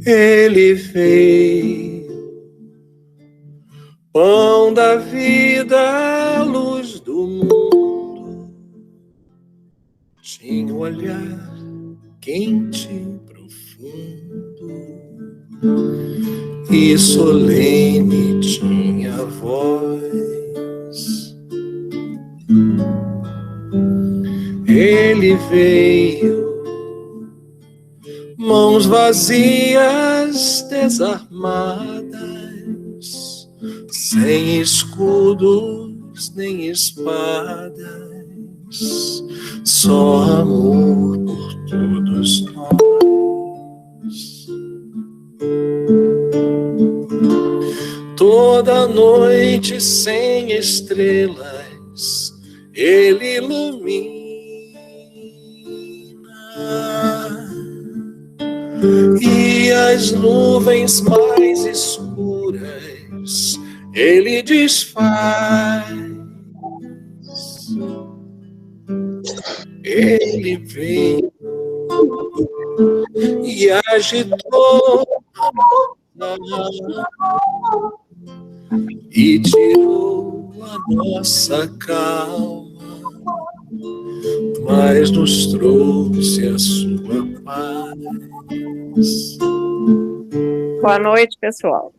Ele veio, pão da vida, luz do mundo. Tinha um olhar quente e profundo e solene tinha a voz. Ele veio, mãos vazias, desarmadas, sem escudos nem espadas, só amor por todos nós. Toda noite sem estrelas, ele ilumina. E as nuvens mais escuras ele desfaz. Ele veio e agitou e tirou a nossa calma, mas nos trouxe a sua paz. Boa noite, pessoal.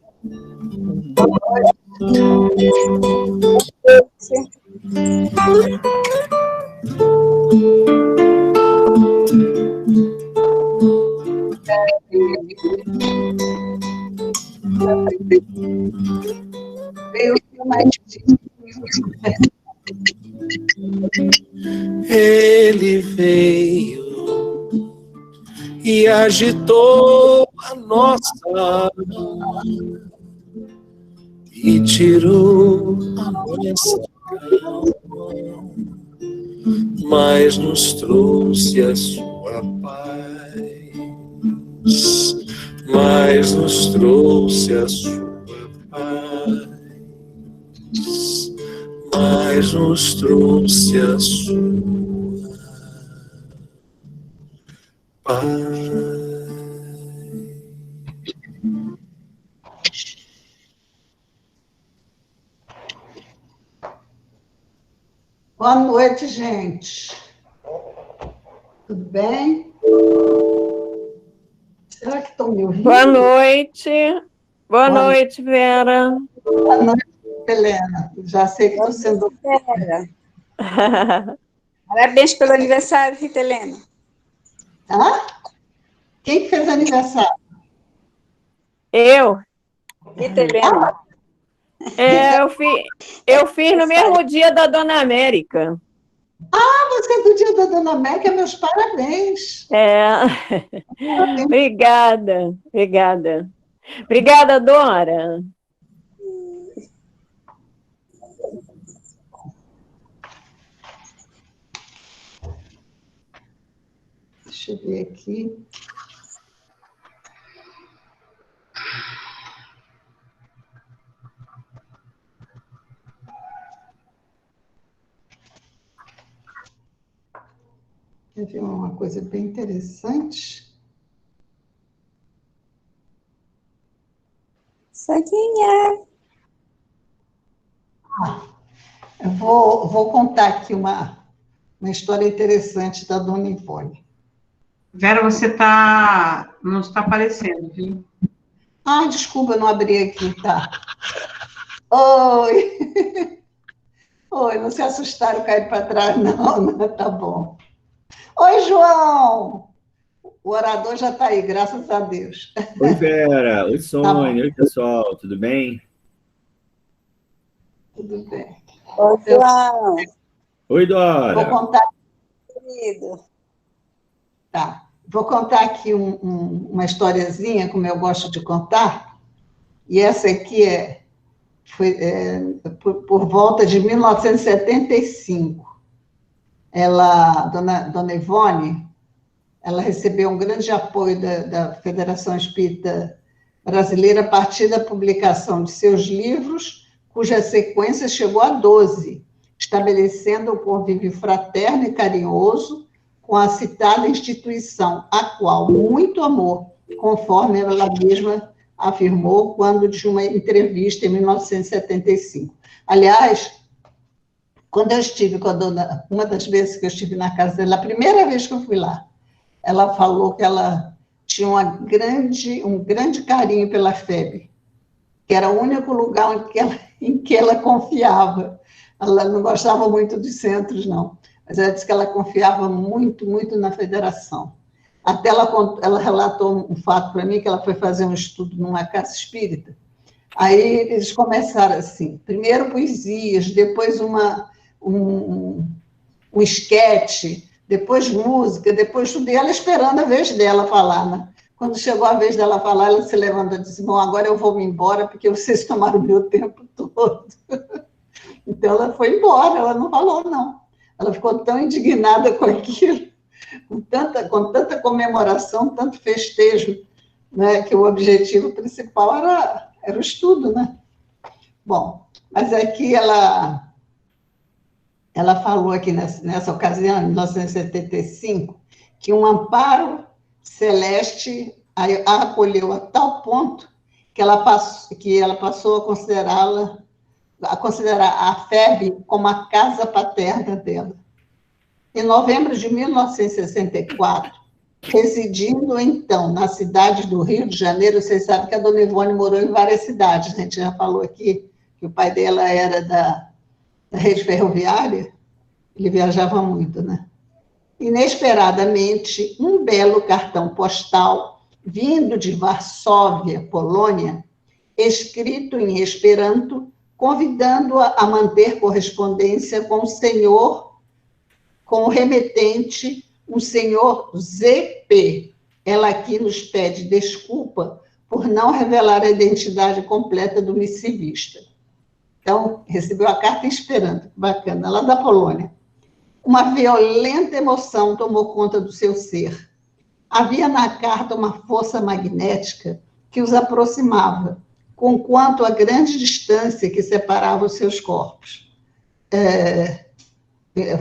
Ele veio e agitou a nossa alma e tirou a nossa calma, mas nos trouxe a sua paz, mas nos trouxe a sua paz, mas nos trouxe a sua paz. Boa noite, gente. Tudo bem? Será que estão me ouvindo? Boa noite. Boa noite, Vera. Boa noite, Helena. Já sei que estou sendo... Parabéns pelo aniversário, Rita Helena. Hã? Quem que fez aniversário? Eu? Rita Helena. Eu fiz no mesmo dia da Dona América. Você é do dia da Dona América, meus parabéns. Obrigada, obrigada. Obrigada, Dora. Deixa eu ver aqui. Quer ver uma coisa bem interessante? Só quem é? Eu vou contar aqui uma história interessante da Dona Ivone. Vera, não está aparecendo, viu? Desculpa, eu não abri aqui, tá? Oi! Oi, não se assustaram, caíram para trás, não, tá bom. Oi, João! O orador já está aí, graças a Deus. Oi, Vera. Oi, Sônia. Oi, pessoal. Tudo bem? Tudo bem. Oi, João. Oi, Dora. Vou contar... Querido. Tá. Vou contar aqui uma historiazinha, como eu gosto de contar, e essa aqui foi por volta de 1975. Dona Ivone, ela recebeu um grande apoio da Federação Espírita Brasileira a partir da publicação de seus livros, cuja sequência chegou a 12, estabelecendo o convívio fraterno e carinhoso com a citada instituição, a qual muito amor, conforme ela mesma afirmou quando de uma entrevista em 1975. Aliás, quando eu estive com a dona, uma das vezes que eu estive na casa dela, a primeira vez que eu fui lá, ela falou que ela tinha um grande carinho pela FEB, que era o único lugar em que ela confiava. Ela não gostava muito dos centros, não, mas ela disse que ela confiava muito, muito na federação. Até ela relatou um fato para mim, que ela foi fazer um estudo numa casa espírita. Aí eles começaram assim, primeiro poesias, depois um esquete, depois música, depois tudo, e ela esperando a vez dela falar, né? Quando chegou a vez dela falar, ela se levantou e disse, bom, agora eu vou me embora, porque vocês tomaram o meu tempo todo. Então, ela foi embora, ela não falou, não. Ela ficou tão indignada com aquilo, com tanta comemoração, tanto festejo, né, que o objetivo principal era o estudo, né? Bom, mas aqui ela falou aqui nessa ocasião, em 1975, que um amparo celeste a acolheu a tal ponto que ela passou a considerar a FEB como a casa paterna dela. Em novembro de 1964, residindo, então, na cidade do Rio de Janeiro, vocês sabem que a Dona Ivone morou em várias cidades, a gente já falou aqui que o pai dela era da rede ferroviária, ele viajava muito, né? Inesperadamente, um belo cartão postal, vindo de Varsóvia, Polônia, escrito em Esperanto, convidando-a a manter correspondência com o remetente, um senhor ZP. Ela aqui nos pede desculpa por não revelar a identidade completa do missivista. Então, recebeu a carta em esperanto, bacana, lá da Polônia. Uma violenta emoção tomou conta do seu ser. Havia na carta uma força magnética que os aproximava, conquanto a grande distância que separava os seus corpos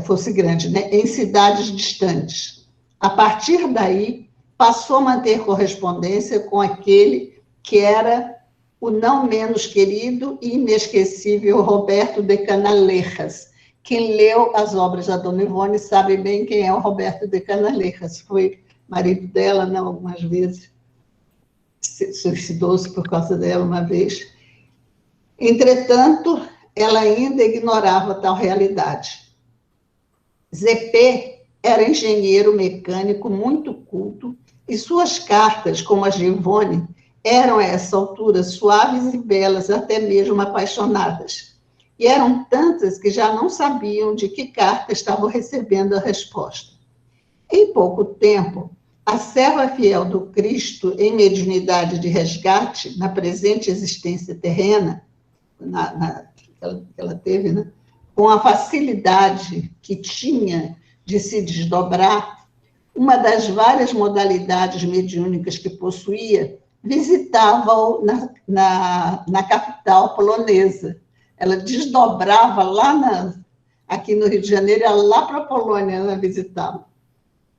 fosse grande, né? Em cidades distantes. A partir daí, passou a manter correspondência com aquele que era o não menos querido e inesquecível Roberto de Canalejas. Quem leu as obras da Dona Ivone sabe bem quem é o Roberto de Canalejas. Foi marido dela, não, algumas vezes. Suicidou-se por causa dela uma vez. Entretanto, ela ainda ignorava tal realidade. ZP era engenheiro mecânico muito culto e suas cartas, como as de Ivone, eram, a essa altura, suaves e belas, até mesmo apaixonadas. E eram tantas que já não sabiam de que carta estavam recebendo a resposta. Em pouco tempo, a serva fiel do Cristo, em mediunidade de resgate, na presente existência terrena, que ela teve, né? Com a facilidade que tinha de se desdobrar, uma das várias modalidades mediúnicas que possuía, visitava-o na capital polonesa. Ela desdobrava lá aqui no Rio de Janeiro, ia lá para a Polônia, ela visitava.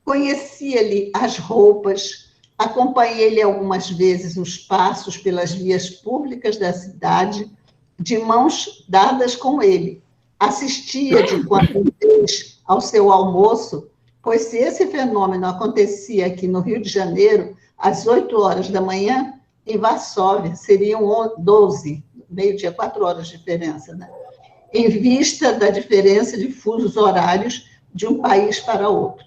Conhecia-lhe as roupas, acompanhei-lhe algumas vezes os passos pelas vias públicas da cidade, de mãos dadas com ele. Assistia de quando em vez ao seu almoço, pois se esse fenômeno acontecia aqui no Rio de Janeiro, às 8 horas da manhã, em Varsóvia, seriam 12, meio-dia, 4 horas de diferença, né? Em vista da diferença de fusos horários de um país para outro.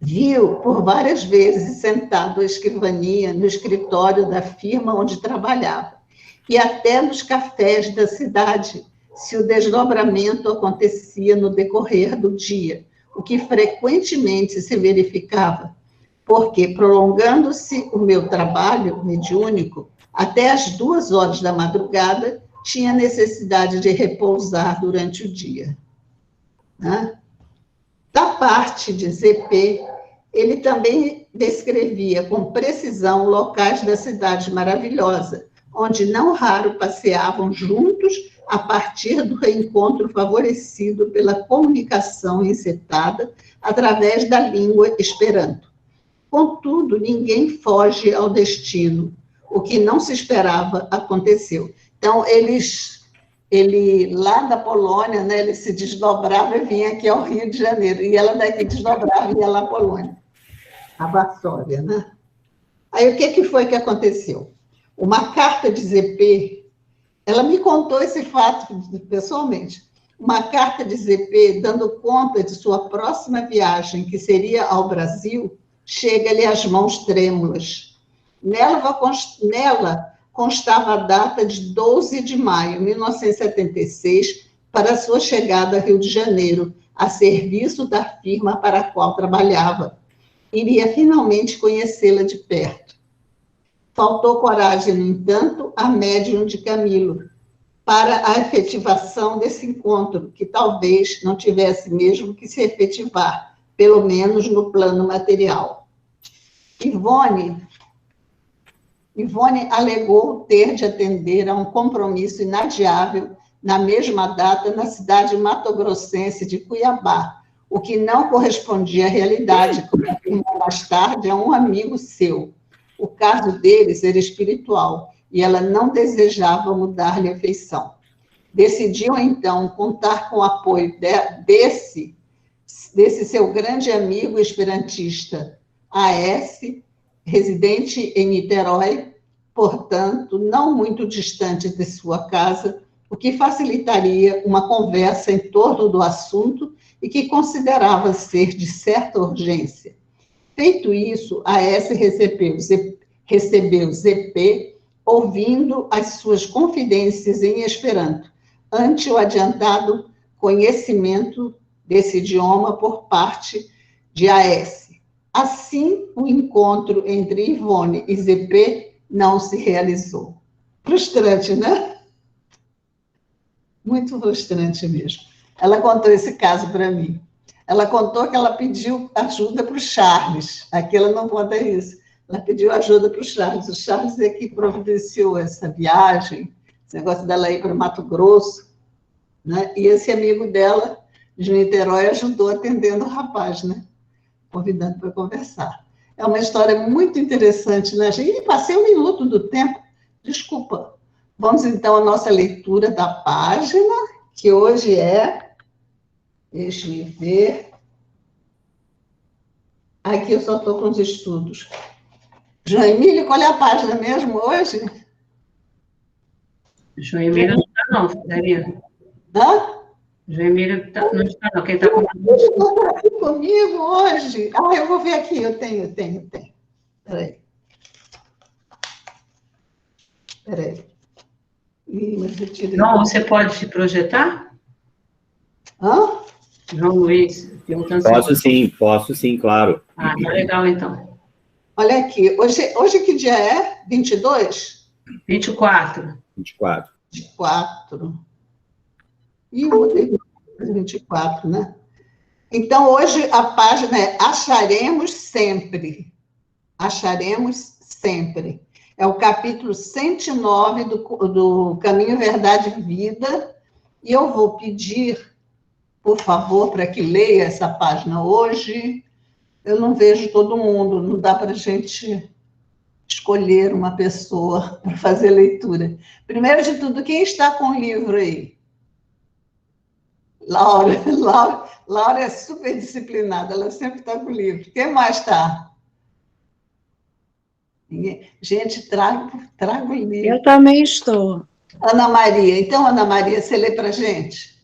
Viu por várias vezes sentado à escrivaninha no escritório da firma onde trabalhava, e até nos cafés da cidade, se o desdobramento acontecia no decorrer do dia, o que frequentemente se verificava, porque, prolongando-se o meu trabalho mediúnico, até às 2 horas da madrugada, tinha necessidade de repousar durante o dia. Né? Da parte de ZP, ele também descrevia com precisão locais da cidade maravilhosa, onde não raro passeavam juntos a partir do reencontro favorecido pela comunicação encetada através da língua Esperanto. Contudo, ninguém foge ao destino. O que não se esperava aconteceu. Então, ele lá da Polônia, né, ele se desdobrava e vinha aqui ao Rio de Janeiro, e ela daqui desdobrava e ia lá à Polônia, a Varsóvia, né? Aí, o que foi que aconteceu? Uma carta de ZP, ela me contou esse fato pessoalmente, uma carta de ZP dando conta de sua próxima viagem, que seria ao Brasil, chega-lhe às mãos trêmulas. Nela constava a data de 12 de maio de 1976 para sua chegada a Rio de Janeiro, a serviço da firma para a qual trabalhava. Iria finalmente conhecê-la de perto. Faltou coragem, no entanto, à médium de Camilo, para a efetivação desse encontro, que talvez não tivesse mesmo que se efetivar, pelo menos no plano material. Ivone alegou ter de atender a um compromisso inadiável na mesma data na cidade matogrossense de Cuiabá, o que não correspondia à realidade, como afirmou mais tarde a um amigo seu. O caso deles era espiritual e ela não desejava mudar-lhe a feição. Decidiu, então, contar com o apoio desse seu grande amigo esperantista, A.S., residente em Niterói, portanto, não muito distante de sua casa, o que facilitaria uma conversa em torno do assunto e que considerava ser de certa urgência. Feito isso, a S recebeu ZP, ouvindo as suas confidências em Esperanto, ante o adiantado conhecimento desse idioma por parte de AS. Assim, o encontro entre Ivone e ZP não se realizou. Frustrante, né? muito frustrante mesmo. Ela contou esse caso para mim. Ela contou que ela pediu ajuda para o Charles. Aqui ela não conta isso. Ela pediu ajuda para o Charles. O Charles é que providenciou essa viagem, esse negócio dela ir para o Mato Grosso, né? E esse amigo dela, de Niterói, ajudou atendendo o rapaz, né? Convidando para conversar. É uma história muito interessante, né, gente? E passei 1 minuto do tempo. Desculpa. Vamos, então, à nossa leitura da página, que hoje é... Deixa eu ver. Aqui eu só estou com os estudos. João Emílio, qual é a página mesmo hoje? João Emílio não está, não, Federico. Hã? João Emílio não está, não. Quem está com... Não está aqui comigo hoje. Ah, eu vou ver aqui. Eu tenho. Espera aí. Ih, mas eu tirei. Não, você pode se projetar? Hã? João Luiz, perguntando Posso sim, claro. Ah, tá legal, então. Olha aqui. Hoje que dia é? 22? 24. 24. 24. Ih, eu botei 24, né? Então, hoje a página é Acharemos Sempre. Acharemos Sempre. É o capítulo 109 do Caminho, Verdade e Vida. E eu vou pedir, por favor, para que leia essa página hoje. Eu não vejo todo mundo, não dá para a gente escolher uma pessoa para fazer leitura. Primeiro de tudo, quem está com o livro aí? Laura é super disciplinada, ela sempre está com o livro. Quem mais está? Gente, trago o livro. Eu também estou. Ana Maria. Então, Ana Maria, você lê para a gente?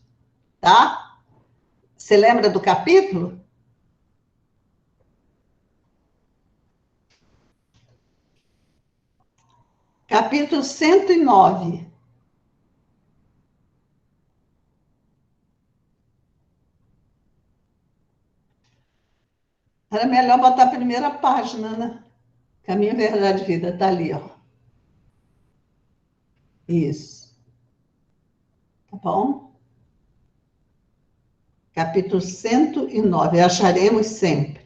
Tá? Você lembra do capítulo? Capítulo 109. Era melhor botar a primeira página, né? Caminho, Verdade e Vida, está ali, ó. Isso. Tá bom? Capítulo 109. Acharemos sempre.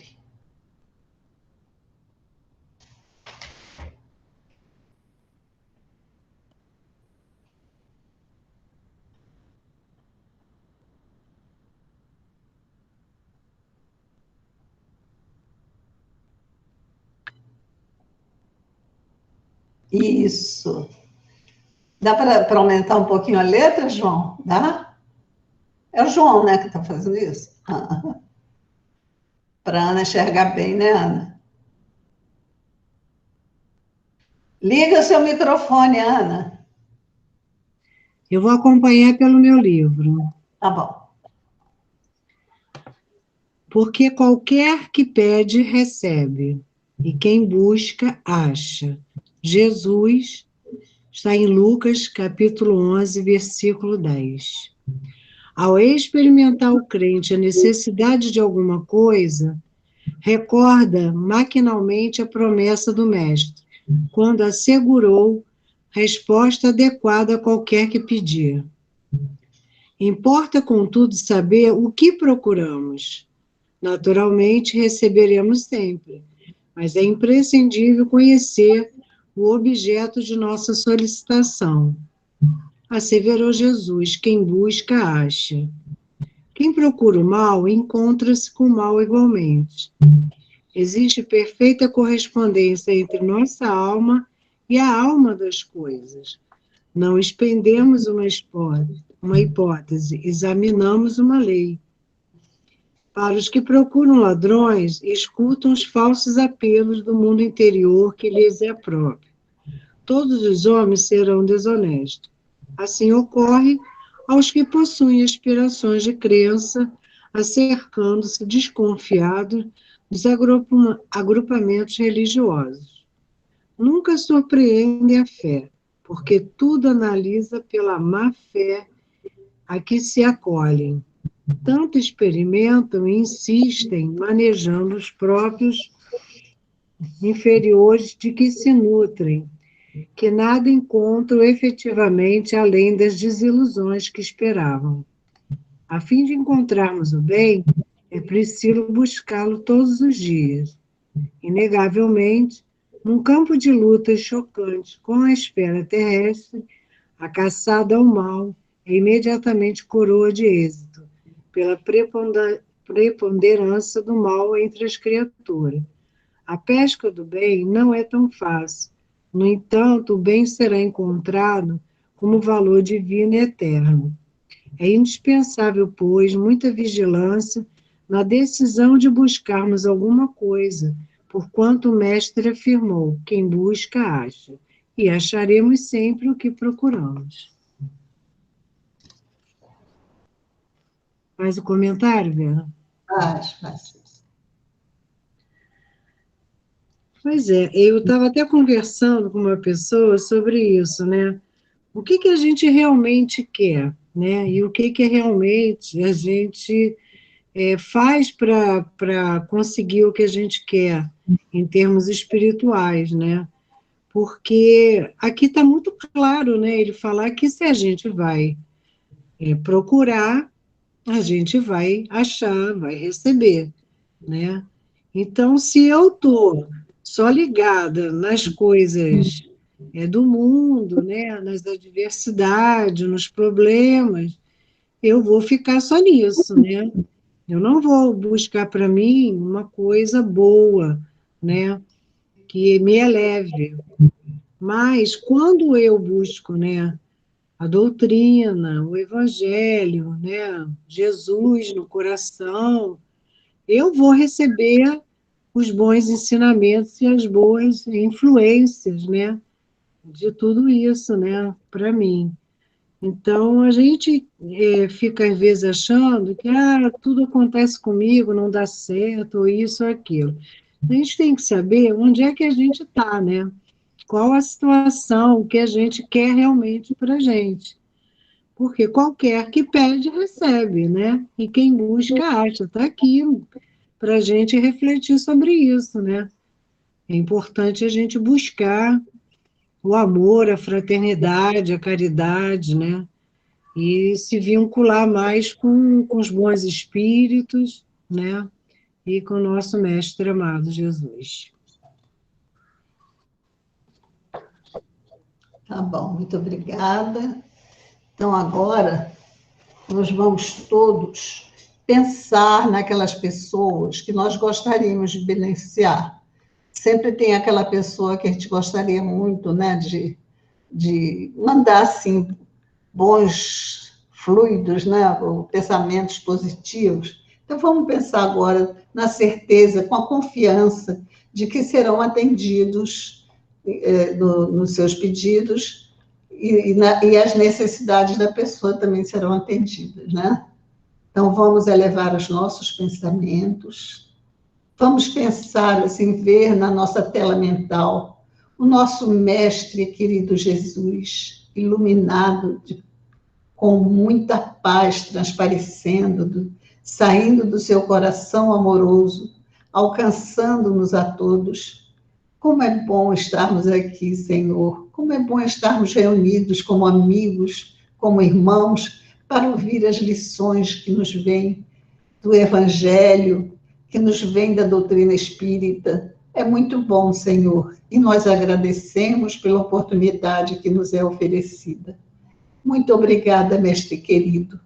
Isso. Dá para aumentar um pouquinho a letra, João? Dá? É o João, né, que está fazendo isso? Para a Ana enxergar bem, né, Ana? Liga o seu microfone, Ana. Eu vou acompanhar pelo meu livro. Tá bom. Porque qualquer que pede, recebe. E quem busca, acha. Jesus está em Lucas, capítulo 11, versículo 10. Ao experimentar o crente a necessidade de alguma coisa, recorda maquinalmente a promessa do Mestre, quando assegurou resposta adequada a qualquer que pedir. Importa, contudo, saber o que procuramos. Naturalmente, receberemos sempre, mas é imprescindível conhecer o objeto de nossa solicitação. Asseverou Jesus: quem busca, acha. Quem procura o mal, encontra-se com o mal igualmente. Existe perfeita correspondência entre nossa alma e a alma das coisas. Não expendemos uma hipótese, examinamos uma lei. Para os que procuram ladrões, escutam os falsos apelos do mundo interior que lhes é próprio. Todos os homens serão desonestos. Assim ocorre aos que possuem aspirações de crença, acercando-se desconfiados dos agrupamentos religiosos. Nunca surpreende a fé, porque tudo analisa pela má fé a que se acolhem. Tanto experimentam e insistem, manejando os próprios inferiores de que se nutrem, que nada encontram efetivamente além das desilusões que esperavam. A fim de encontrarmos o bem, é preciso buscá-lo todos os dias. Inegavelmente, num campo de lutas chocantes com a esfera terrestre, a caçada ao mal é imediatamente coroa de êxito, pela preponderância do mal entre as criaturas. A pesca do bem não é tão fácil. No entanto, o bem será encontrado como valor divino e eterno. É indispensável, pois, muita vigilância na decisão de buscarmos alguma coisa, porquanto o Mestre afirmou: quem busca, acha, e acharemos sempre o que procuramos. Mais um comentário, Vera? Faz. Pois é, eu estava até conversando com uma pessoa sobre isso, né? O que a gente realmente quer, né? E o que realmente a gente faz para conseguir o que a gente quer, em termos espirituais, né? Porque aqui está muito claro, né? Ele falar que se a gente vai procurar, a gente vai achar, vai receber, né? Então, se eu estou só ligada nas coisas do mundo, né? Nas adversidades, nos problemas, eu vou ficar só nisso, né? Eu não vou buscar para mim uma coisa boa, né? Que me eleve. Mas quando eu busco, né, a doutrina, o evangelho, né, Jesus no coração, eu vou receber os bons ensinamentos e as boas influências, né, de tudo isso, né, para mim. Então, a gente fica, às vezes, achando que tudo acontece comigo, não dá certo, ou isso ou aquilo. A gente tem que saber onde é que a gente está, né? Qual a situação que a gente quer realmente para a gente. Porque qualquer que pede, recebe, né? E quem busca, acha. Está aqui para a gente refletir sobre isso, né? É importante a gente buscar o amor, a fraternidade, a caridade, né? E se vincular mais com os bons espíritos, né? E com o nosso Mestre amado Jesus. Tá bom, muito obrigada. Então, agora, nós vamos todos pensar naquelas pessoas que nós gostaríamos de beneficiar. Sempre tem aquela pessoa que a gente gostaria muito, né, de mandar, assim, bons fluidos, né, pensamentos positivos. Então, vamos pensar agora na certeza, com a confiança de que serão atendidos nos seus pedidos e as necessidades da pessoa também serão atendidas, né? Então, vamos elevar os nossos pensamentos, vamos pensar, assim, ver na nossa tela mental o nosso Mestre querido Jesus, iluminado com muita paz transparecendo, saindo do seu coração amoroso, alcançando-nos a todos. Como é bom estarmos aqui, Senhor. Como é bom estarmos reunidos como amigos, como irmãos, para ouvir as lições que nos vêm do Evangelho, que nos vêm da doutrina espírita. É muito bom, Senhor, e nós agradecemos pela oportunidade que nos é oferecida. Muito obrigada, Mestre querido.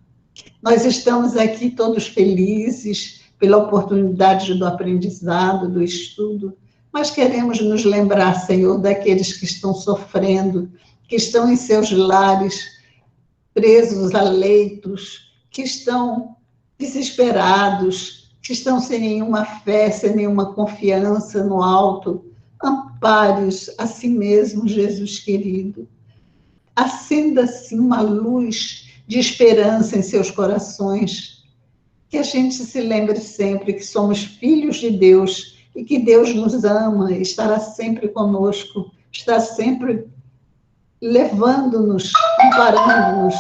Nós estamos aqui todos felizes pela oportunidade do aprendizado, do estudo, mas queremos nos lembrar, Senhor, daqueles que estão sofrendo, que estão em seus lares, presos a leitos, que estão desesperados, que estão sem nenhuma fé, sem nenhuma confiança no alto. Ampare-os a si mesmo, Jesus querido. Acenda, assim, uma luz de esperança em seus corações. Que a gente se lembre sempre que somos filhos de Deus e que Deus nos ama e estará sempre conosco, está sempre levando-nos, amparando-nos.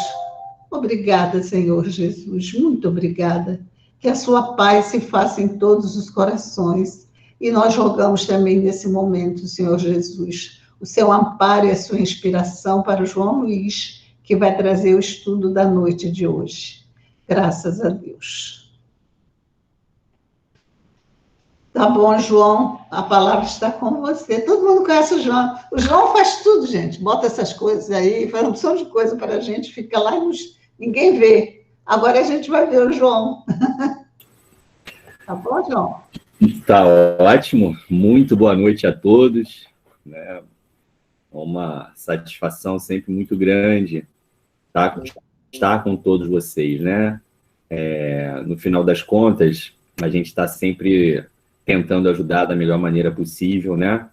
Obrigada, Senhor Jesus, muito obrigada. Que a sua paz se faça em todos os corações. E nós rogamos também nesse momento, Senhor Jesus, o seu amparo e a sua inspiração para o João Luiz, que vai trazer o estudo da noite de hoje. Graças a Deus. Tá bom, João, a palavra está com você. Todo mundo conhece o João. O João faz tudo, gente. Bota essas coisas aí, faz uma opção de coisa para a gente, fica lá e ninguém vê. Agora a gente vai ver o João. Tá bom, João? Tá ótimo. Muito boa noite a todos. Né? Uma satisfação sempre muito grande estar com todos vocês, né? No final das contas, a gente está sempre tentando ajudar da melhor maneira possível, né?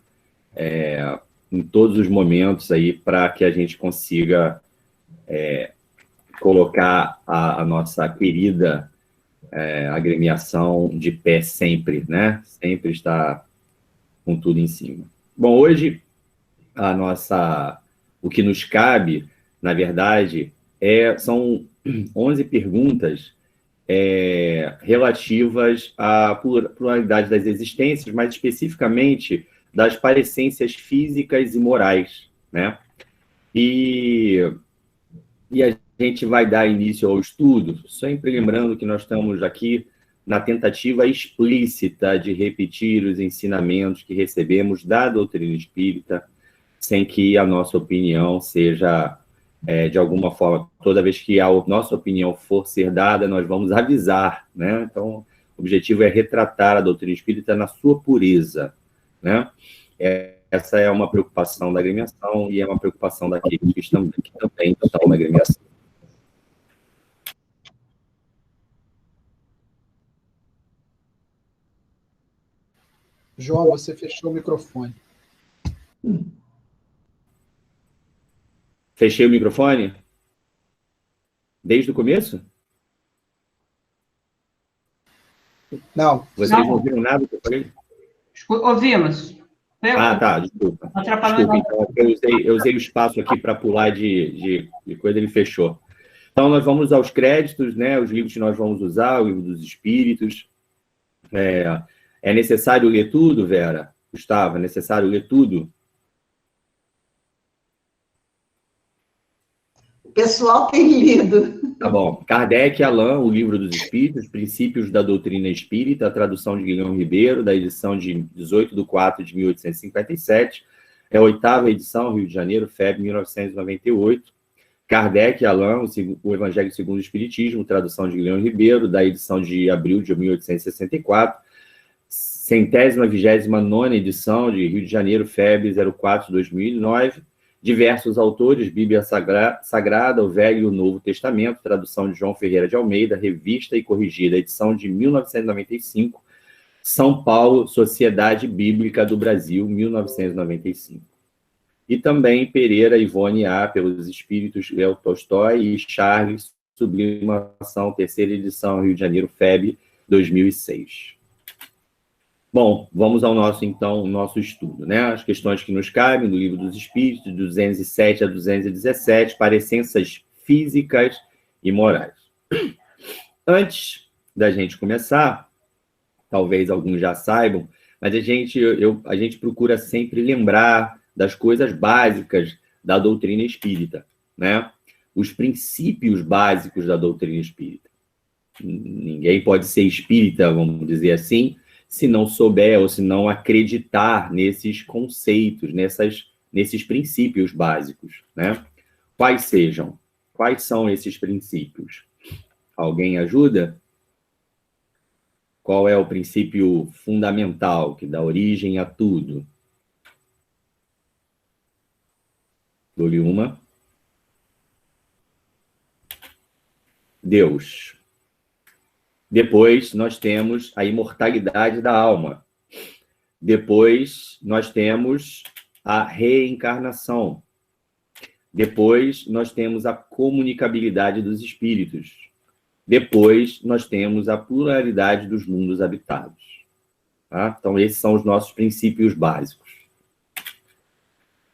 Em todos os momentos aí, para que a gente consiga colocar a nossa querida agremiação de pé sempre, né? Sempre está com tudo em cima. Bom, hoje o que nos cabe, na verdade, são 11 perguntas relativas à pluralidade das existências, mais especificamente das parecências físicas e morais, né? E a gente vai dar início ao estudo, sempre lembrando que nós estamos aqui na tentativa explícita de repetir os ensinamentos que recebemos da doutrina espírita, sem que a nossa opinião seja, de alguma forma, toda vez que a nossa opinião for ser dada, nós vamos avisar, né? Então, o objetivo é retratar a doutrina espírita na sua pureza, né? Essa é uma preocupação da agremiação e é uma preocupação daqueles que também estão na agremiação. João, você fechou o microfone. Fechei o microfone? Desde o começo? Não. Vocês não ouviram nada que eu falei? Ouvimos. Tá, desculpa. Desculpa, então, eu usei o espaço aqui para pular de coisa, ele fechou. Então, nós vamos aos créditos, né? Os livros que nós vamos usar, o livro dos Espíritos. É necessário ler tudo, Vera? Gustavo, é necessário ler tudo? O pessoal tem lido. Tá bom. Kardec e Allan, o livro dos Espíritos, Princípios da Doutrina Espírita, a tradução de Guilherme Ribeiro, da edição de 18/4/1857. É a 8ª edição, Rio de Janeiro, FEB, 1998. Kardec e Allan, o Evangelho segundo o Espiritismo, tradução de Guilherme Ribeiro, da edição de abril de 1864. 129ª edição de Rio de Janeiro, FEB 04/2009. Diversos autores, Bíblia Sagrada, o Velho e o Novo Testamento, tradução de João Ferreira de Almeida, revista e corrigida, edição de 1995. São Paulo, Sociedade Bíblica do Brasil, 1995. E também Pereira, Ivone A., pelos Espíritos, Léo Tolstói e Charles, Sublimação, 3ª edição, Rio de Janeiro, FEB 2006. Bom, vamos ao nosso estudo, né? As questões que nos cabem do Livro dos Espíritos, 207 a 217, parecências físicas e morais. Antes da gente começar, talvez alguns já saibam, mas a gente procura sempre lembrar das coisas básicas da doutrina espírita, né? Os princípios básicos da doutrina espírita. Ninguém pode ser espírita, vamos dizer assim, se não souber ou se não acreditar nesses conceitos, nesses princípios básicos, né? Quais são esses princípios? Alguém ajuda? Qual é o princípio fundamental que dá origem a tudo? Dou-lhe uma. Deus. Depois, nós temos a imortalidade da alma. Depois, nós temos a reencarnação. Depois, nós temos a comunicabilidade dos espíritos. Depois, nós temos a pluralidade dos mundos habitados. Tá? Então, esses são os nossos princípios básicos.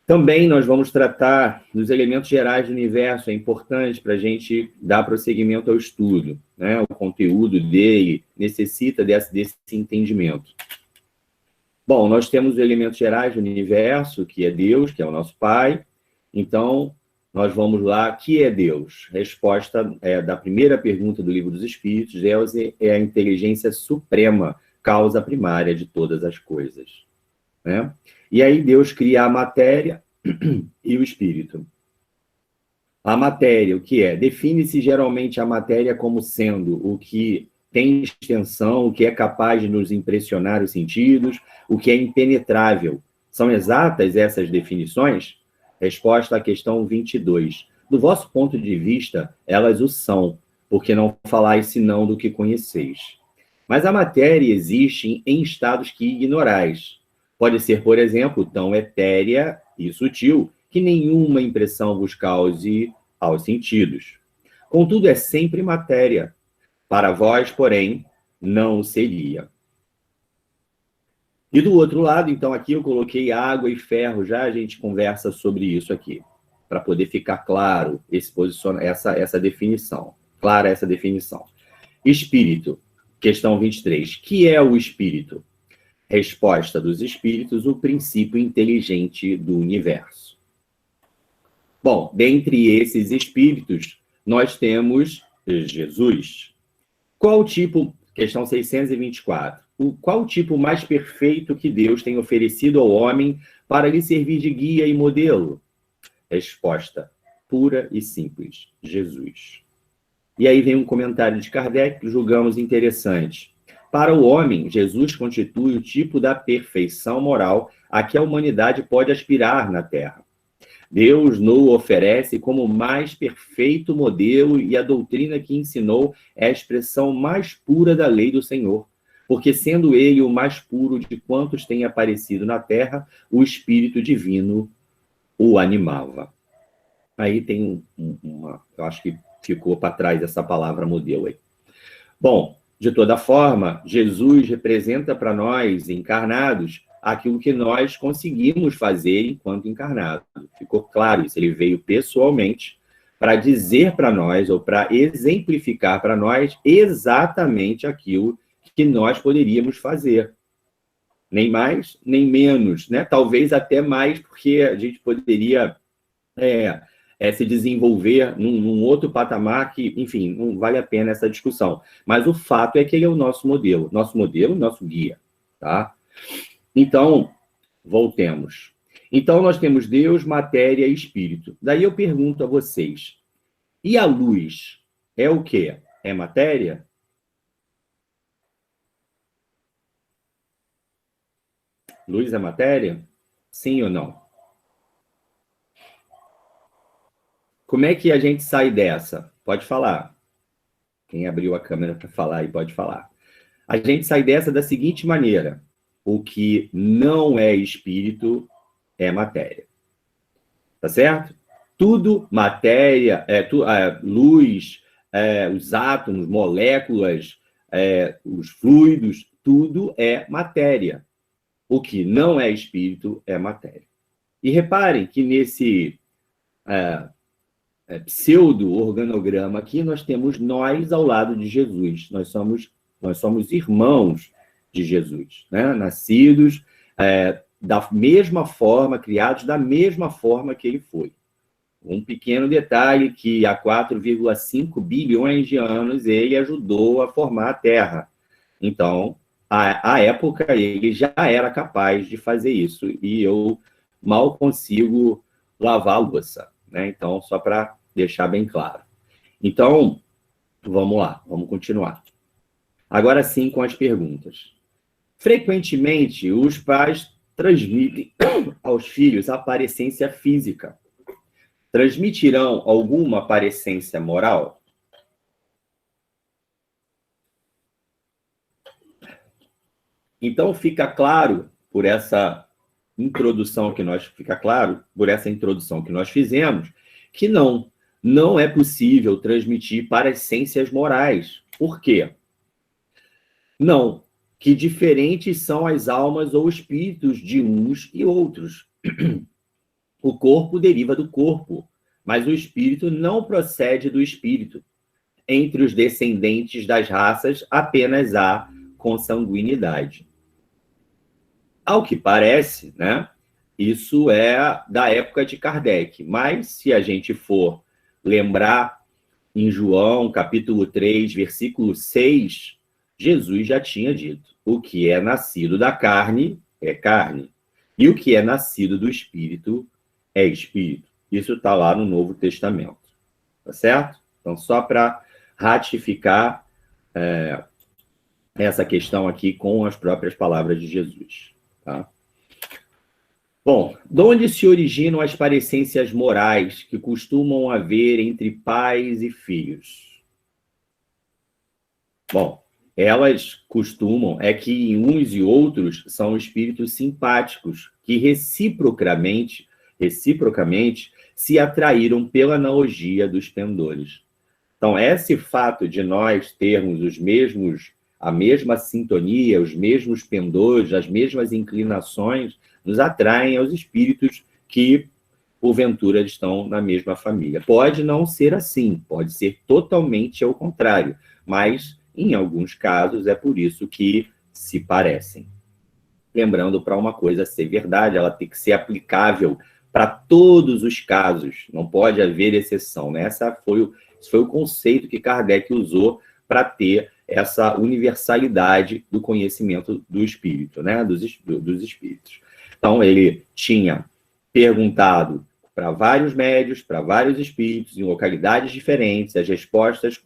Também nós vamos tratar dos elementos gerais do universo, é importante para a gente dar prosseguimento ao estudo, né? O conteúdo dele necessita desse entendimento. Bom, nós temos os elementos gerais do universo, que é Deus, que é o nosso Pai. Então, nós vamos lá. Que é Deus? Resposta da primeira pergunta do Livro dos Espíritos. Deus é a inteligência suprema, causa primária de todas as coisas. Né? E aí Deus cria a matéria e o espírito. A matéria, o que é? Define-se geralmente a matéria como sendo o que tem extensão, o que é capaz de nos impressionar os sentidos, o que é impenetrável. São exatas essas definições? Resposta à questão 22. Do vosso ponto de vista, elas o são, porque não falais senão do que conheceis. Mas a matéria existe em estados que ignorais. Pode ser, por exemplo, tão etérea e sutil que nenhuma impressão vos cause aos sentidos. Contudo, é sempre matéria. Para vós, porém, não seria. E do outro lado, então, aqui eu coloquei água e ferro, já a gente conversa sobre isso aqui, para poder ficar claro essa definição. Clara essa definição. Espírito, questão 23. Que é o espírito? Resposta dos espíritos, o princípio inteligente do universo. Bom, dentre esses espíritos, nós temos Jesus. Qual tipo, questão 624, qual o tipo mais perfeito que Deus tem oferecido ao homem para lhe servir de guia e modelo? Resposta, pura e simples, Jesus. E aí vem um comentário de Kardec que julgamos interessante. Para o homem, Jesus constitui o tipo da perfeição moral a que a humanidade pode aspirar na Terra. Deus nos oferece como mais perfeito modelo e a doutrina que ensinou é a expressão mais pura da lei do Senhor, porque sendo ele o mais puro de quantos têm aparecido na Terra, o Espírito Divino o animava. Aí tem eu acho que ficou para trás essa palavra modelo aí. Bom, de toda forma, Jesus representa para nós, encarnados, aquilo que nós conseguimos fazer enquanto encarnado. Ficou claro isso, ele veio pessoalmente para dizer para nós, ou para exemplificar para nós, exatamente aquilo que nós poderíamos fazer. Nem mais, nem menos, né? Talvez até mais, porque a gente poderia se desenvolver num outro patamar que, enfim, não vale a pena essa discussão. Mas o fato é que ele é o nosso modelo, nosso guia, tá? Então, voltemos. Então, nós temos Deus, matéria e espírito. Daí eu pergunto a vocês, e a luz é o quê? É matéria? Luz é matéria? Sim ou não? Como é que a gente sai dessa? Pode falar. Quem abriu a câmera para falar aí pode falar. A gente sai dessa da seguinte maneira. O que não é espírito é matéria. Tá certo? Tudo matéria, luz, os átomos, moléculas, os fluidos, tudo é matéria. O que não é espírito é matéria. E reparem que nesse pseudo-organograma aqui, nós temos nós ao lado de Jesus. Nós somos irmãos de Jesus, né? Nascidos da mesma forma, criados da mesma forma que ele foi. Um pequeno detalhe que há 4,5 bilhões de anos ele ajudou a formar a Terra. Então, à época, ele já era capaz de fazer isso, e eu mal consigo lavar a louça, né? Então, só para deixar bem claro. Então, vamos lá, vamos continuar. Agora sim, com as perguntas. Frequentemente, os pais transmitem aos filhos a aparência física. Transmitirão alguma aparência moral? Então, fica claro por essa introdução que nós fizemos, que não é possível transmitir parecências morais. Por quê? Não, que diferentes são as almas ou espíritos de uns e outros. O corpo deriva do corpo, mas o espírito não procede do espírito. Entre os descendentes das raças, apenas há consanguinidade. Ao que parece, né, isso é da época de Kardec, mas se a gente for lembrar em João, capítulo 3, versículo 6, Jesus já tinha dito: o que é nascido da carne é carne, e o que é nascido do Espírito é Espírito. Isso está lá no Novo Testamento, tá certo? Então, só para ratificar essa questão aqui com as próprias palavras de Jesus, tá? Bom, de onde se originam as parecências morais que costumam haver entre pais e filhos? Bom, elas costumam, que uns e outros são espíritos simpáticos que reciprocamente se atraíram pela analogia dos pendores. Então, esse fato de nós termos a mesma sintonia, os mesmos pendores, as mesmas inclinações, nos atraem aos espíritos que, porventura, estão na mesma família. Pode não ser assim, pode ser totalmente ao contrário, mas, em alguns casos, é por isso que se parecem. Lembrando, para uma coisa ser verdade, ela tem que ser aplicável para todos os casos, não pode haver exceção, né? Esse foi o conceito que Kardec usou para ter essa universalidade do conhecimento do espírito, né? dos espíritos. Então, ele tinha perguntado para vários médios, para vários espíritos, em localidades diferentes, as respostas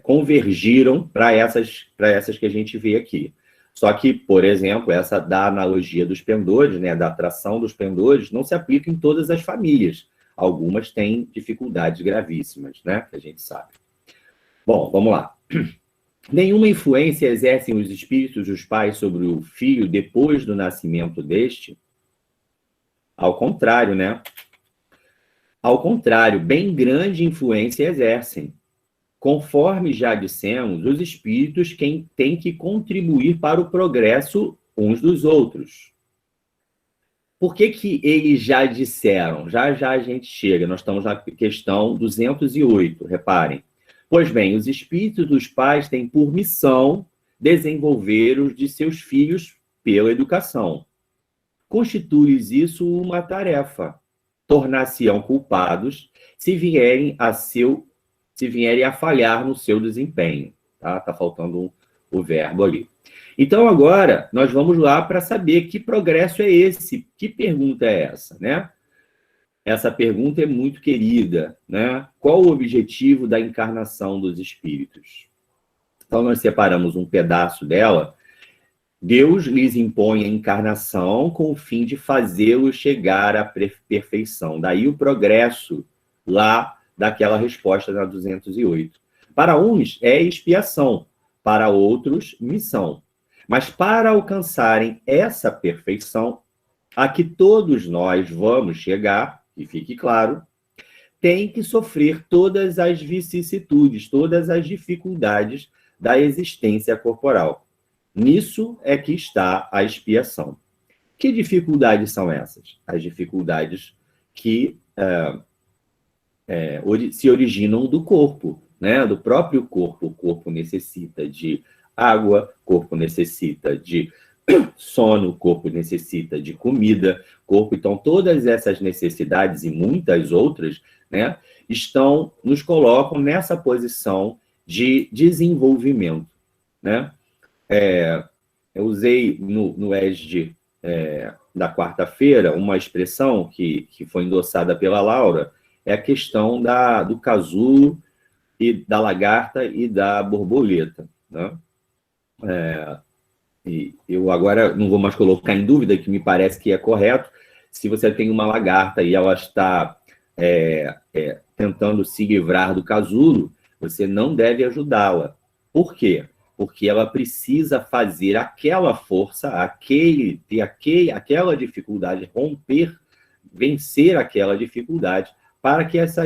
convergiram para essas que a gente vê aqui. Só que, por exemplo, essa da analogia dos pendores, né, da atração dos pendores, não se aplica em todas as famílias. Algumas têm dificuldades gravíssimas, né, que a gente sabe. Bom, vamos lá. Nenhuma influência exercem os espíritos dos pais sobre o filho depois do nascimento deste? Ao contrário, né? Ao contrário, bem grande influência exercem. Conforme já dissemos, os espíritos têm que contribuir para o progresso uns dos outros. Por que eles já disseram? Já a gente chega, nós estamos na questão 208, reparem. Pois bem, os espíritos dos pais têm por missão desenvolver os de seus filhos pela educação. Constitui-lhes isso uma tarefa. Tornar-se-ão culpados se vierem a falhar no seu desempenho. Tá faltando o verbo ali. Então, agora, nós vamos lá para saber que progresso é esse, que pergunta é essa, né? Essa pergunta é muito querida, né? Qual o objetivo da encarnação dos espíritos? Então, nós separamos um pedaço dela. Deus lhes impõe a encarnação com o fim de fazê-los chegar à perfeição. Daí o progresso lá daquela resposta na 208. Para uns é expiação, para outros missão. Mas para alcançarem essa perfeição, a que todos nós vamos chegar, que fique claro, tem que sofrer todas as vicissitudes, todas as dificuldades da existência corporal. Nisso é que está a expiação. Que dificuldades são essas? As dificuldades que se originam do corpo, né? Do próprio corpo. O corpo necessita de água, o corpo necessita de sono, o corpo necessita de comida, então todas essas necessidades e muitas outras, né, nos colocam nessa posição de desenvolvimento, né? Eu usei no ESD da quarta-feira uma expressão que foi endossada pela Laura, é a questão do casulo, e da lagarta e da borboleta, né? E eu agora não vou mais colocar em dúvida, que me parece que é correto. Se você tem uma lagarta e ela está tentando se livrar do casulo, você não deve ajudá-la. Por quê? Porque ela precisa fazer aquela força, aquela dificuldade, vencer aquela dificuldade, para que as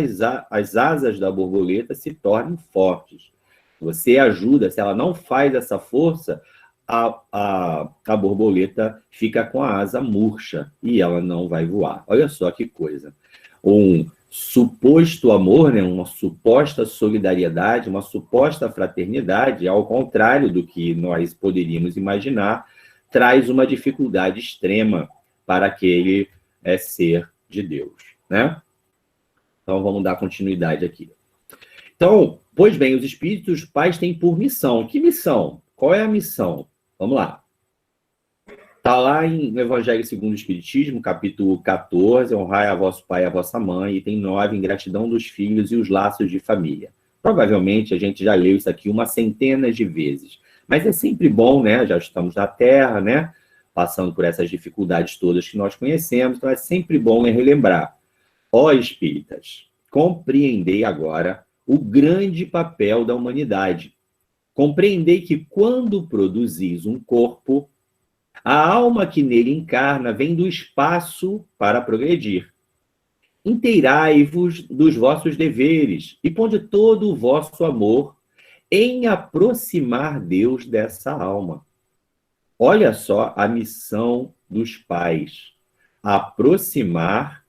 asas da borboleta se tornem fortes. Você ajuda, se ela não faz essa força, a borboleta fica com a asa murcha e ela não vai voar. Olha só que coisa. Um suposto amor, né, uma suposta solidariedade, uma suposta fraternidade, ao contrário do que nós poderíamos imaginar, traz uma dificuldade extrema para aquele ser de Deus, né? Então, vamos dar continuidade aqui. Então, pois bem, os espíritos pais têm por missão. Que missão? Qual é a missão? Vamos lá. Está lá no Evangelho segundo o Espiritismo, capítulo 14, honrai a vosso pai e a vossa mãe, e tem 9, ingratidão dos filhos e os laços de família. Provavelmente a gente já leu isso aqui umas centenas de vezes. Mas é sempre bom, né? Já estamos na Terra, né? Passando por essas dificuldades todas que nós conhecemos, então é sempre bom relembrar. Ó espíritas, compreendei agora o grande papel da humanidade. Compreendei que quando produzis um corpo, a alma que nele encarna vem do espaço para progredir. Inteirai-vos dos vossos deveres e ponde todo o vosso amor em aproximar Deus dessa alma. Olha só a missão dos pais: aproximar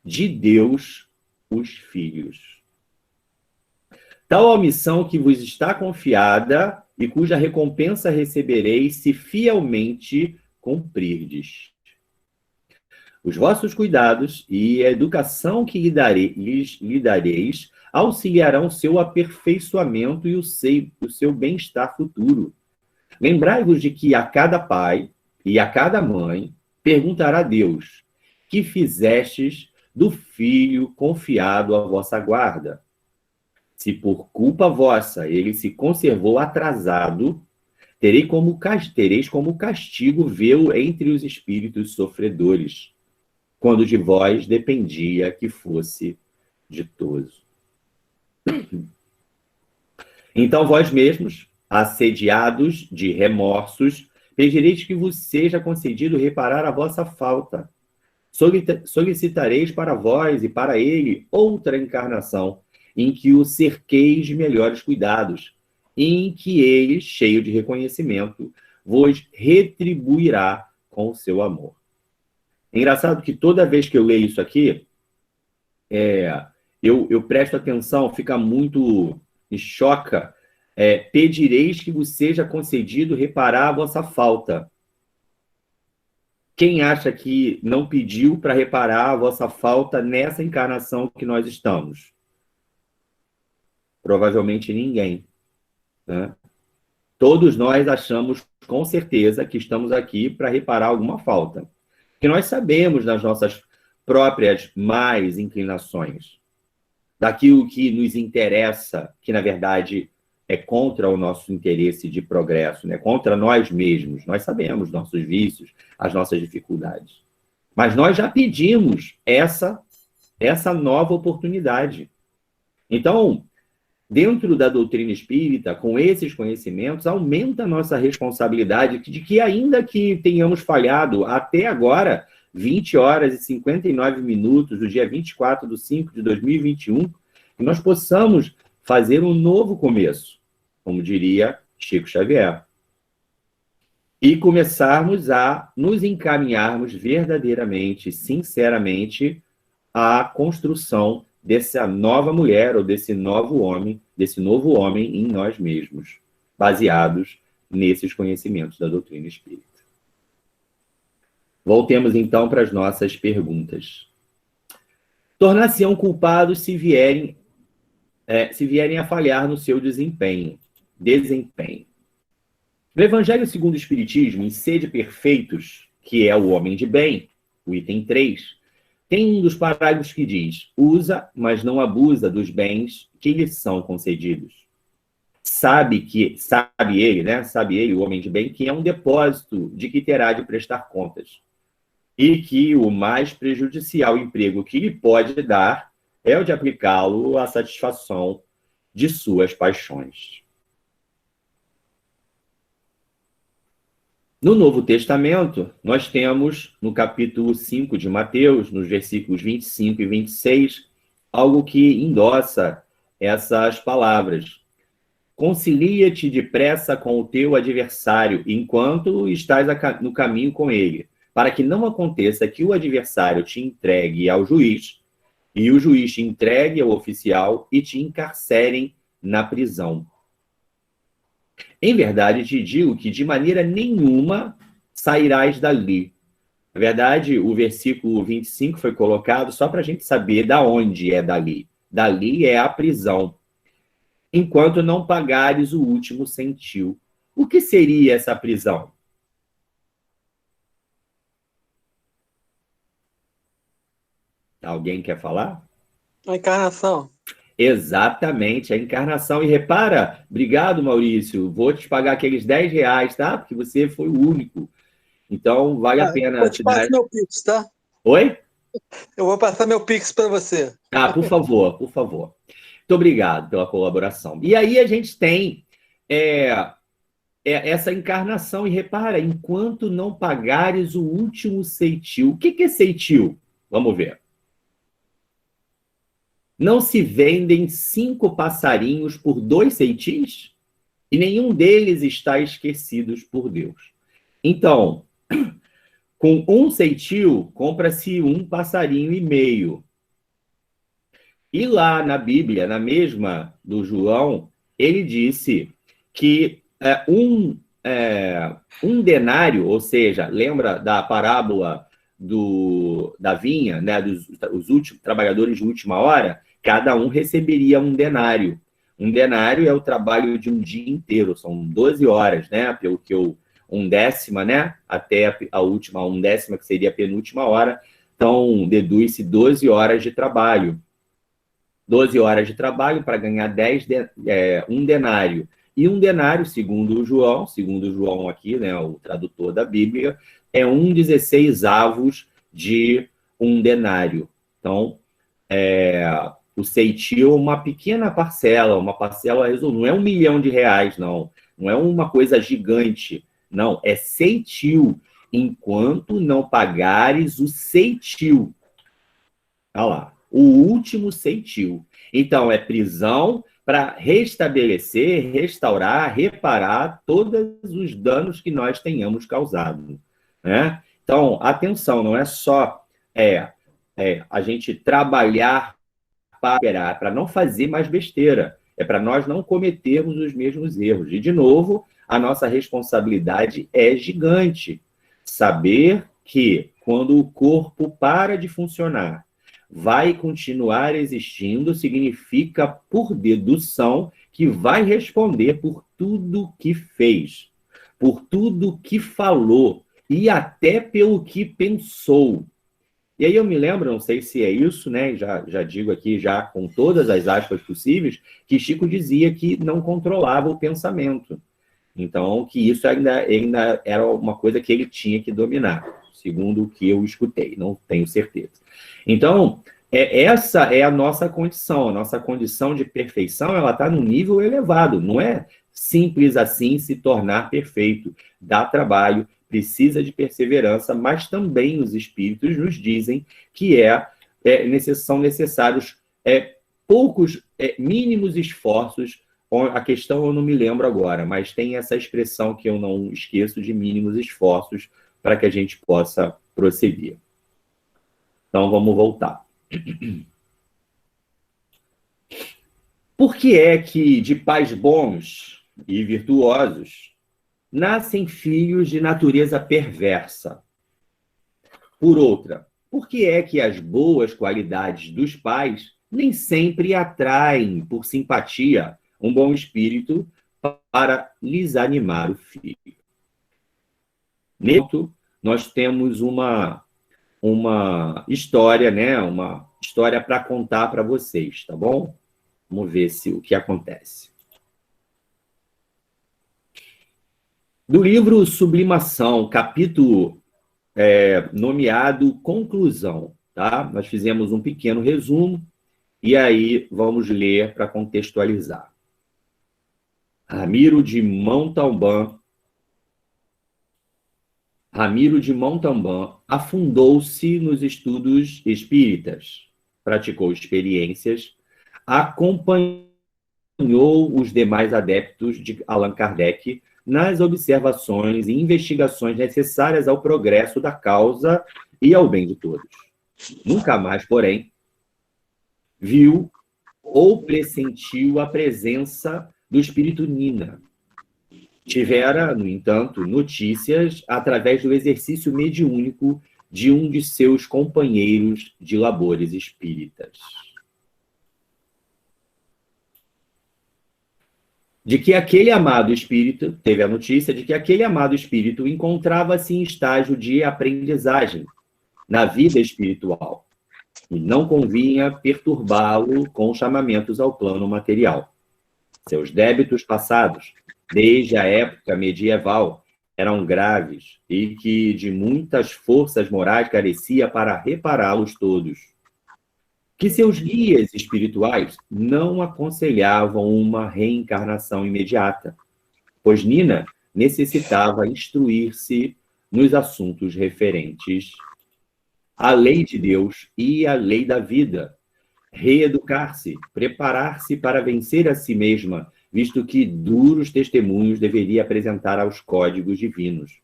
de Deus os filhos. Tal a missão que vos está confiada e cuja recompensa recebereis se fielmente cumprirdes. Os vossos cuidados e a educação que lhe dareis auxiliarão seu aperfeiçoamento e o seu bem-estar futuro. Lembrai-vos de que a cada pai e a cada mãe perguntará a Deus: que fizestes do filho confiado à vossa guarda? Se por culpa vossa ele se conservou atrasado, tereis como castigo vê-lo entre os espíritos sofredores, quando de vós dependia que fosse ditoso. Então vós mesmos, assediados de remorsos, pedireis que vos seja concedido reparar a vossa falta. Solicitareis para vós e para ele outra encarnação, em que o cerqueis de melhores cuidados, em que ele, cheio de reconhecimento, vos retribuirá com o seu amor. É engraçado que toda vez que eu leio isso aqui, eu presto atenção, fica muito, me choca. Pedireis que vos seja concedido reparar a vossa falta. Quem acha que não pediu para reparar a vossa falta nessa encarnação que nós estamos? Provavelmente ninguém, né? Todos nós achamos com certeza que estamos aqui para reparar alguma falta. Porque nós sabemos das nossas próprias más inclinações, daquilo que nos interessa, que na verdade é contra o nosso interesse de progresso, né? Contra nós mesmos. Nós sabemos nossos vícios, as nossas dificuldades. Mas nós já pedimos essa nova oportunidade. Então, dentro da doutrina espírita, com esses conhecimentos, aumenta a nossa responsabilidade de que, ainda que tenhamos falhado até agora, 20 horas e 59 minutos, do dia 24 de 5 de 2021, que nós possamos fazer um novo começo, como diria Chico Xavier, e começarmos a nos encaminharmos verdadeiramente, sinceramente, à construção dessa nova mulher ou desse novo homem em nós mesmos, baseados nesses conhecimentos da doutrina espírita. Voltemos então para as nossas perguntas. Tornar-se-ão culpados se vierem a falhar no seu desempenho. No Evangelho segundo o Espiritismo, em Sede Perfeitos, que é o homem de bem, o item 3, tem um dos parágrafos que diz: usa, mas não abusa dos bens que lhe são concedidos. Sabe ele, o homem de bem, que é um depósito de que terá de prestar contas. E que o mais prejudicial emprego que lhe pode dar é o de aplicá-lo à satisfação de suas paixões. No Novo Testamento, nós temos, no capítulo 5 de Mateus, nos versículos 25 e 26, algo que endossa essas palavras. Concilia-te depressa com o teu adversário, enquanto estás no caminho com ele, para que não aconteça que o adversário te entregue ao juiz, e o juiz te entregue ao oficial e te encarcerem na prisão. Em verdade, te digo que de maneira nenhuma sairás dali. Na verdade, o versículo 25 foi colocado só para a gente saber da onde é dali. Dali é a prisão. Enquanto não pagares o último centil. O que seria essa prisão? Alguém quer falar? A encarnação. Exatamente, a encarnação. E repara, obrigado, Maurício, vou te pagar aqueles R$10, tá? Porque você foi o único. Então, vale a pena Eu te passo meu Pix, tá? Oi? Eu vou passar meu Pix para você. Ah, por favor, por favor. Muito obrigado pela colaboração. E aí a gente tem essa encarnação. E repara, enquanto não pagares o último ceitil. O que é ceitil? Vamos ver. Não se vendem 5 passarinhos por 2 ceitis? E nenhum deles está esquecido por Deus. Então, com 1 ceitil, compra-se 1 passarinho e meio. E lá na Bíblia, na mesma do João, ele disse que um denário, ou seja, lembra da parábola da vinha, né, dos últimos trabalhadores de última hora? Cada um receberia 1 denário. 1 denário é o trabalho de um dia inteiro, são 12 horas, né? Pelo que 1/10, né? Até a última 1/10, que seria a penúltima hora. Então, deduz-se 12 horas de trabalho. 12 horas de trabalho para ganhar 1 denário. E 1 denário, segundo o João aqui, né, o tradutor da Bíblia, é 1/16 de 1 denário. Então, o ceitil é uma pequena parcela, não é R$1 milhão, não é uma coisa gigante, não, é ceitil, enquanto não pagares o ceitil. Olha lá, o último ceitil. Então, é prisão para restabelecer, restaurar, reparar todos os danos que nós tenhamos causado, né? Então, atenção, não é só a gente trabalhar para não fazer mais besteira, é para nós não cometermos os mesmos erros. E, de novo, a nossa responsabilidade é gigante. Saber que, quando o corpo para de funcionar, vai continuar existindo, significa, por dedução, que vai responder por tudo que fez, por tudo que falou e até pelo que pensou. E aí eu me lembro, não sei se é isso, né? Já digo aqui, já com todas as aspas possíveis, que Chico dizia que não controlava o pensamento. Então, que isso ainda era uma coisa que ele tinha que dominar, segundo o que eu escutei, não tenho certeza. Então, essa é a nossa condição de perfeição, ela está num nível elevado, não é simples assim se tornar perfeito, dá trabalho, precisa de perseverança, mas também os espíritos nos dizem que são necessários poucos, mínimos esforços. A questão eu não me lembro agora, mas tem essa expressão que eu não esqueço de mínimos esforços para que a gente possa prosseguir. Então, vamos voltar. Por que é que de pais bons e virtuosos nascem filhos de natureza perversa? Por outra, por que é que as boas qualidades dos pais nem sempre atraem, por simpatia, um bom espírito para lhes animar o filho? Neto, nós temos uma história, né? Uma história para contar para vocês, tá bom? Vamos ver o que acontece. Do livro Sublimação, capítulo nomeado Conclusão, tá? Nós fizemos um pequeno resumo e aí vamos ler para contextualizar. Ramiro de Montauban afundou-se nos estudos espíritas, praticou experiências, acompanhou os demais adeptos de Allan Kardec nas observações e investigações necessárias ao progresso da causa e ao bem de todos. Nunca mais, porém, viu ou pressentiu a presença do espírito Nina. Tivera, no entanto, notícias através do exercício mediúnico de um de seus companheiros de labores espíritas. De que aquele amado espírito, teve a notícia de que aquele amado espírito encontrava-se em estágio de aprendizagem na vida espiritual e não convinha perturbá-lo com chamamentos ao plano material. Seus débitos passados, desde a época medieval, eram graves e que de muitas forças morais carecia para repará-los todos. Que seus guias espirituais não aconselhavam uma reencarnação imediata, pois Nina necessitava instruir-se nos assuntos referentes à lei de Deus e à lei da vida, reeducar-se, preparar-se para vencer a si mesma, visto que duros testemunhos deveria apresentar aos códigos divinos,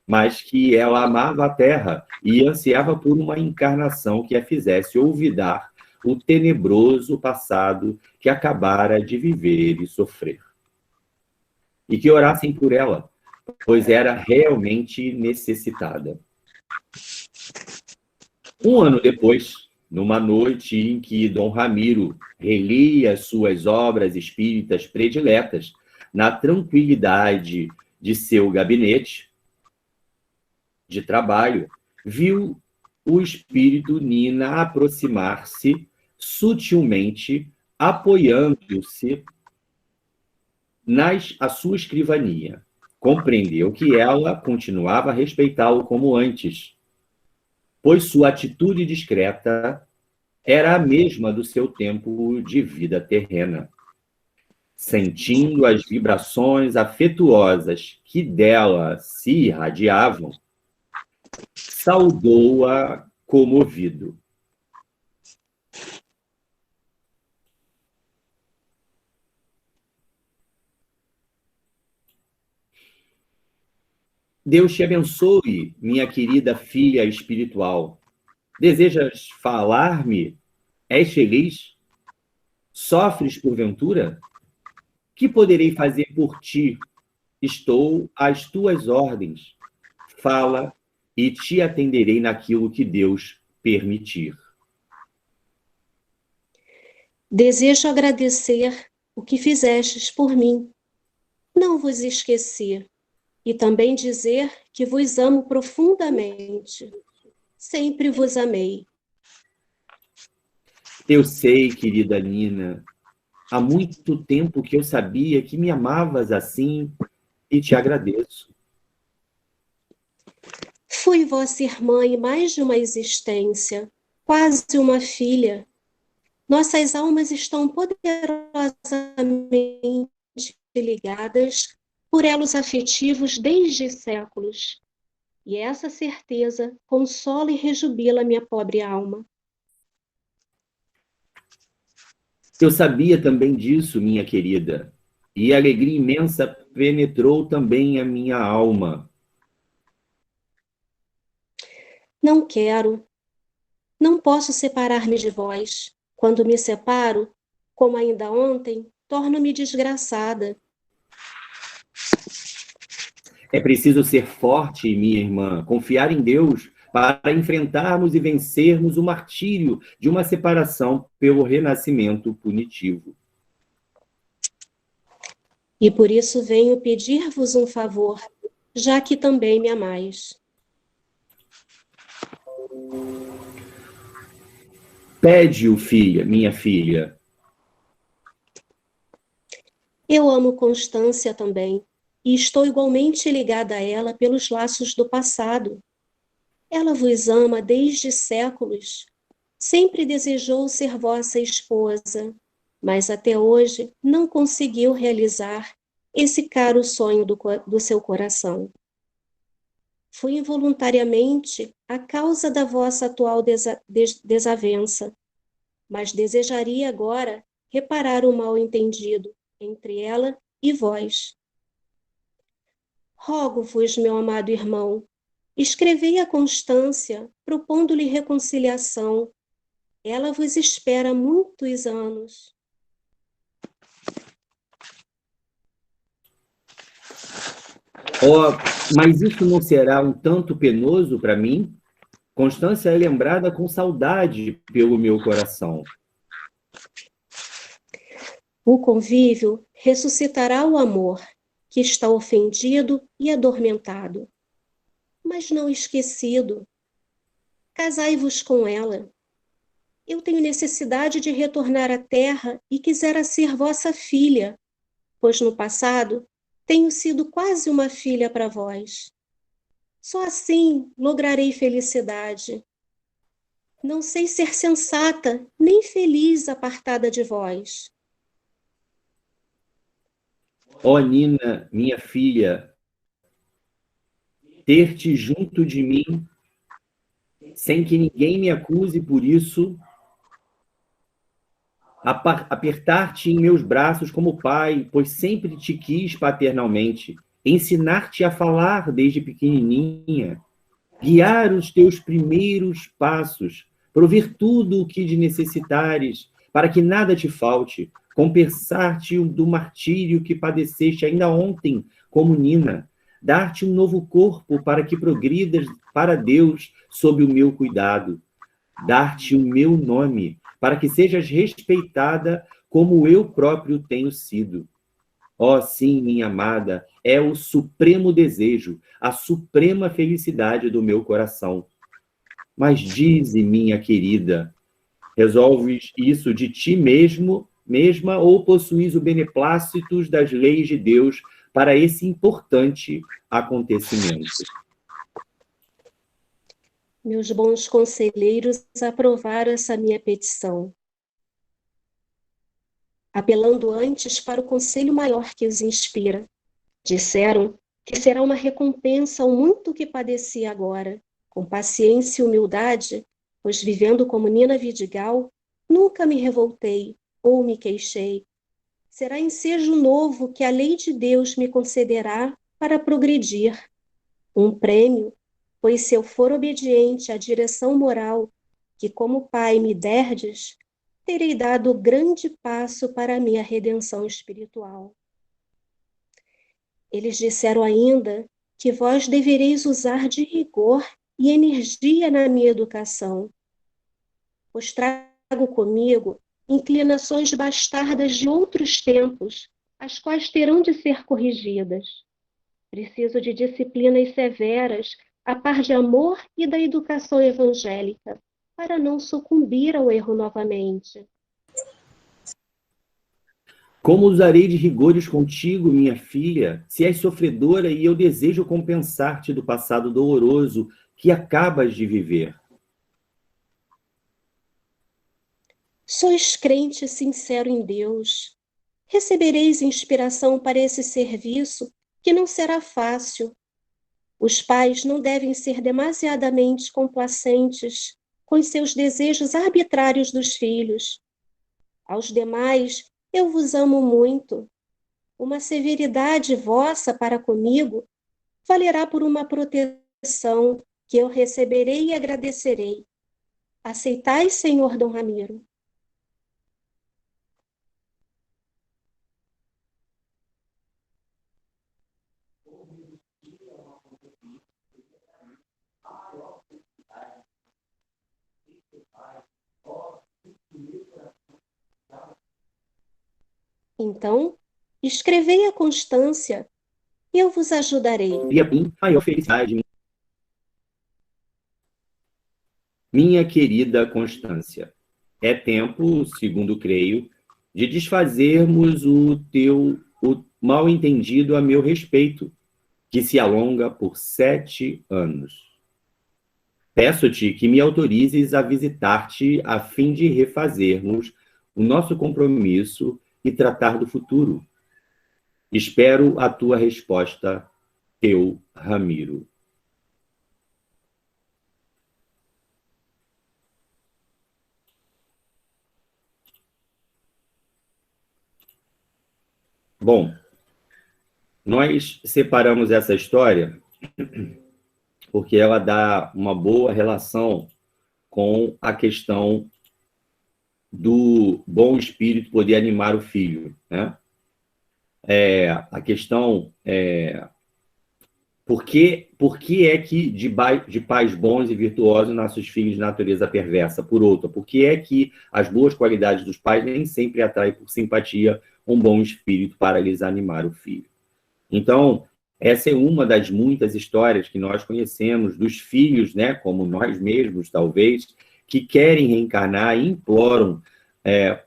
mas que ela amava a terra e ansiava por uma encarnação que a fizesse olvidar o tenebroso passado que acabara de viver e sofrer. E que orassem por ela, pois era realmente necessitada. Um ano depois, numa noite em que Dom Ramiro relia suas obras espíritas prediletas na tranquilidade de seu gabinete de trabalho, viu o espírito Nina aproximar-se sutilmente, apoiando-se à sua escrivania. Compreendeu que ela continuava a respeitá-lo como antes, pois sua atitude discreta era a mesma do seu tempo de vida terrena. Sentindo as vibrações afetuosas que dela se irradiavam, saudou-a comovido. Deus te abençoe, minha querida filha espiritual. Desejas falar-me? És feliz? Sofres porventura? Que poderei fazer por ti? Estou às tuas ordens. Fala e te atenderei naquilo que Deus permitir. Desejo agradecer o que fizestes por mim. Não vos esqueci. E também dizer que vos amo profundamente. Sempre vos amei. Eu sei, querida Nina, há muito tempo que eu sabia que me amavas assim e te agradeço. Fui vossa irmã em mais de uma existência, quase uma filha. Nossas almas estão poderosamente ligadas por elos afetivos desde séculos. E essa certeza consola e rejubila minha pobre alma. Eu sabia também disso, minha querida, e a alegria imensa penetrou também a minha alma. Não quero, não posso separar-me de vós. Quando me separo, como ainda ontem, torno-me desgraçada. É preciso ser forte, minha irmã, confiar em Deus para enfrentarmos e vencermos o martírio de uma separação pelo renascimento punitivo. E por isso venho pedir-vos um favor, já que também me amais. Pede-o, filha, minha filha. Eu amo Constância também, e estou igualmente ligada a ela pelos laços do passado. Ela vos ama desde séculos. Sempre desejou ser vossa esposa, mas até hoje não conseguiu realizar esse caro sonho do seu coração. Foi involuntariamente a causa da vossa atual desavença, mas desejaria agora reparar o mal-entendido entre ela e vós. Rogo-vos, meu amado irmão, escrevei a Constância, propondo-lhe reconciliação. Ela vos espera há muitos anos. Oh, mas isso não será um tanto penoso para mim? Constância é lembrada com saudade pelo meu coração. O convívio ressuscitará o amor, que está ofendido e adormentado, mas não esquecido. Casai-vos com ela. Eu tenho necessidade de retornar à terra e quisera ser vossa filha, pois no passado tenho sido quase uma filha para vós. Só assim lograrei felicidade. Não sei ser sensata nem feliz apartada de vós. Ó Nina, minha filha, ter-te junto de mim, sem que ninguém me acuse por isso, apertar-te em meus braços como pai, pois sempre te quis paternalmente, ensinar-te a falar desde pequenininha, guiar os teus primeiros passos, prover tudo o que de necessitares, para que nada te falte, compensar-te do martírio que padeceste ainda ontem, como Nina, dar-te um novo corpo para que progridas para Deus sob o meu cuidado, dar-te o meu nome, para que sejas respeitada como eu próprio tenho sido. Ó, sim, minha amada, é o supremo desejo, a suprema felicidade do meu coração. Mas dize, minha querida, resolves isso de ti mesma ou possuis o beneplácito das leis de Deus para esse importante acontecimento? Meus bons conselheiros aprovaram essa minha petição, apelando antes para o conselho maior que os inspira. Disseram que será uma recompensa ao muito que padeci agora, com paciência e humildade, pois vivendo como Nina Vidigal, nunca me revoltei ou me queixei. Será ensejo novo que a lei de Deus me concederá para progredir. Um prêmio, pois se eu for obediente à direção moral que como Pai me derdes, terei dado grande passo para a minha redenção espiritual. Eles disseram ainda que vós devereis usar de rigor e energia na minha educação, pois trago comigo inclinações bastardas de outros tempos, as quais terão de ser corrigidas. Preciso de disciplinas severas, a par de amor e da educação evangélica, para não sucumbir ao erro novamente. Como usarei de rigores contigo, minha filha, se és sofredora e eu desejo compensar-te do passado doloroso que acabas de viver? Sois crente sincero em Deus. Recebereis inspiração para esse serviço, que não será fácil. Os pais não devem ser demasiadamente complacentes com os seus desejos arbitrários dos filhos. Aos demais, eu vos amo muito. Uma severidade vossa para comigo valerá por uma proteção que eu receberei e agradecerei. Aceitais, senhor Dom Ramiro? Então, escrevei a Constância, e eu vos ajudarei. E a mim, maior felicidade. Minha querida Constância, é tempo, segundo creio, de desfazermos o mal-entendido a meu respeito, que se alonga por 7 anos. Peço-te que me autorizes a visitar-te a fim de refazermos o nosso compromisso e tratar do futuro. Espero a tua resposta, teu Ramiro. Bom, nós separamos essa história porque ela dá uma boa relação com a questão do bom espírito poder animar o filho, né? A questão Por que é que de pais bons e virtuosos nascem os filhos de natureza perversa? Por outra, por que é que as boas qualidades dos pais nem sempre atraem por simpatia um bom espírito para lhes animar o filho? Então, essa é uma das muitas histórias que nós conhecemos dos filhos, né, como nós mesmos, talvez, que querem reencarnar e imploram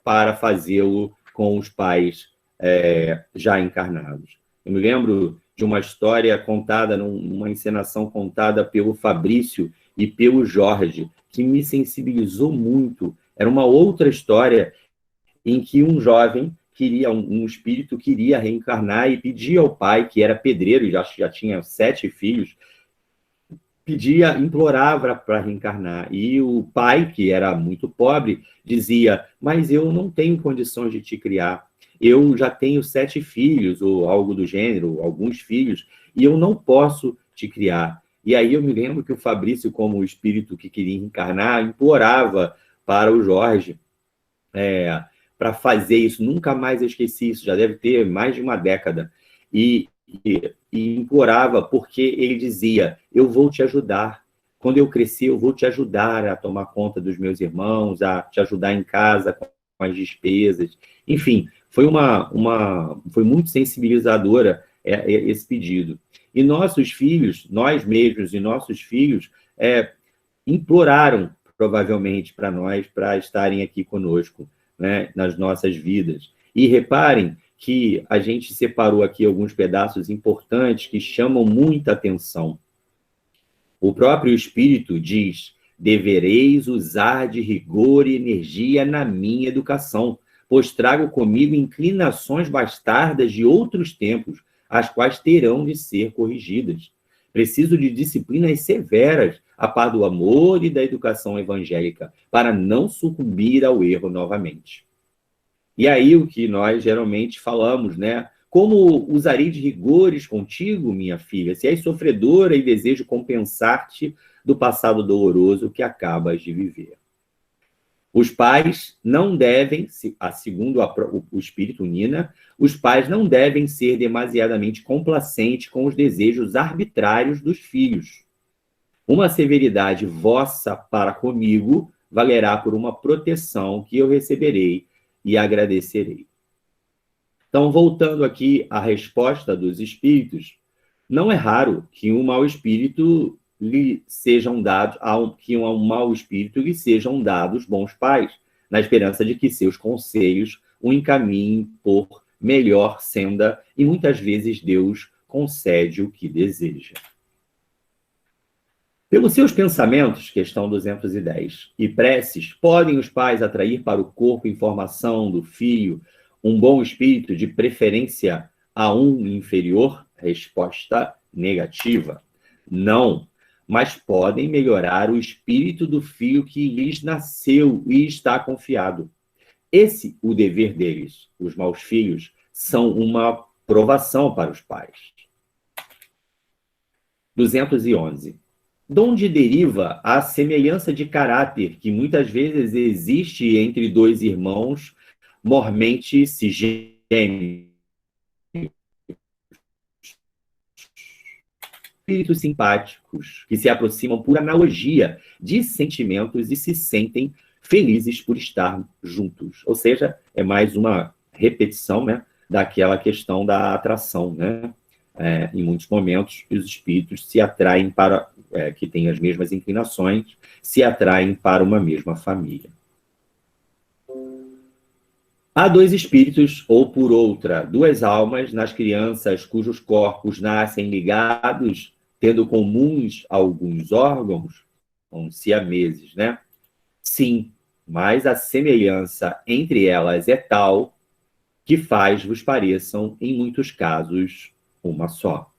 para fazê-lo com os pais já encarnados. Eu me lembro de uma história contada, numa encenação contada pelo Fabrício e pelo Jorge, que me sensibilizou muito. Era uma outra história em que um jovem um espírito queria reencarnar e pedia ao pai, que era pedreiro e já tinha 7 filhos, implorava para reencarnar. E o pai, que era muito pobre, dizia: mas eu não tenho condições de te criar. Eu já tenho 7 filhos, ou algo do gênero, alguns filhos, e eu não posso te criar. E aí eu me lembro que o Fabrício, como o espírito que queria encarnar, implorava para o Jorge para fazer isso. Nunca mais eu esqueci isso, já deve ter mais de uma década. E implorava, porque ele dizia: eu vou te ajudar. Quando eu crescer, eu vou te ajudar a tomar conta dos meus irmãos, a te ajudar em casa com as despesas. Enfim, foi muito sensibilizadora esse pedido. E nossos filhos, nós mesmos e nossos filhos, imploraram, provavelmente, para nós, para estarem aqui conosco, né, nas nossas vidas. E reparem que a gente separou aqui alguns pedaços importantes que chamam muita atenção. O próprio Espírito diz: devereis usar de rigor e energia na minha educação, pois trago comigo inclinações bastardas de outros tempos, as quais terão de ser corrigidas. Preciso de disciplinas severas, a par do amor e da educação evangélica, para não sucumbir ao erro novamente. E aí o que nós geralmente falamos, né? Como usarei de rigores contigo, minha filha, se és sofredora e desejo compensar-te do passado doloroso que acabas de viver? Os pais não devem, segundo o espírito Nina, os pais não devem ser demasiadamente complacentes com os desejos arbitrários dos filhos. Uma severidade vossa para comigo valerá por uma proteção que eu receberei e agradecerei. Então, voltando aqui à resposta dos espíritos, não é raro que um mau espírito lhe sejam dados bons pais, na esperança de que seus conselhos o encaminhem por melhor senda, e muitas vezes Deus concede o que deseja. Pelos seus pensamentos, questão 210, e preces, podem os pais atrair para o corpo informação do filho um bom espírito, de preferência a um inferior? Resposta negativa. Não, mas podem melhorar o espírito do filho que lhes nasceu e está confiado. Esse o dever deles. Os maus filhos são uma provação para os pais. 211. Donde deriva a semelhança de caráter que muitas vezes existe entre dois irmãos mormente gêmeos? Espíritos simpáticos que se aproximam por analogia de sentimentos e se sentem felizes por estar juntos. Ou seja, é mais uma repetição, né, daquela questão da atração, né? Em muitos momentos, os espíritos se atraem para, que têm as mesmas inclinações, se atraem para uma mesma família. Há dois espíritos, ou por outra, duas almas nas crianças cujos corpos nascem ligados, tendo comuns alguns órgãos, são siameses, né? Sim, mas a semelhança entre elas é tal que faz-vos pareçam, em muitos casos, uma só.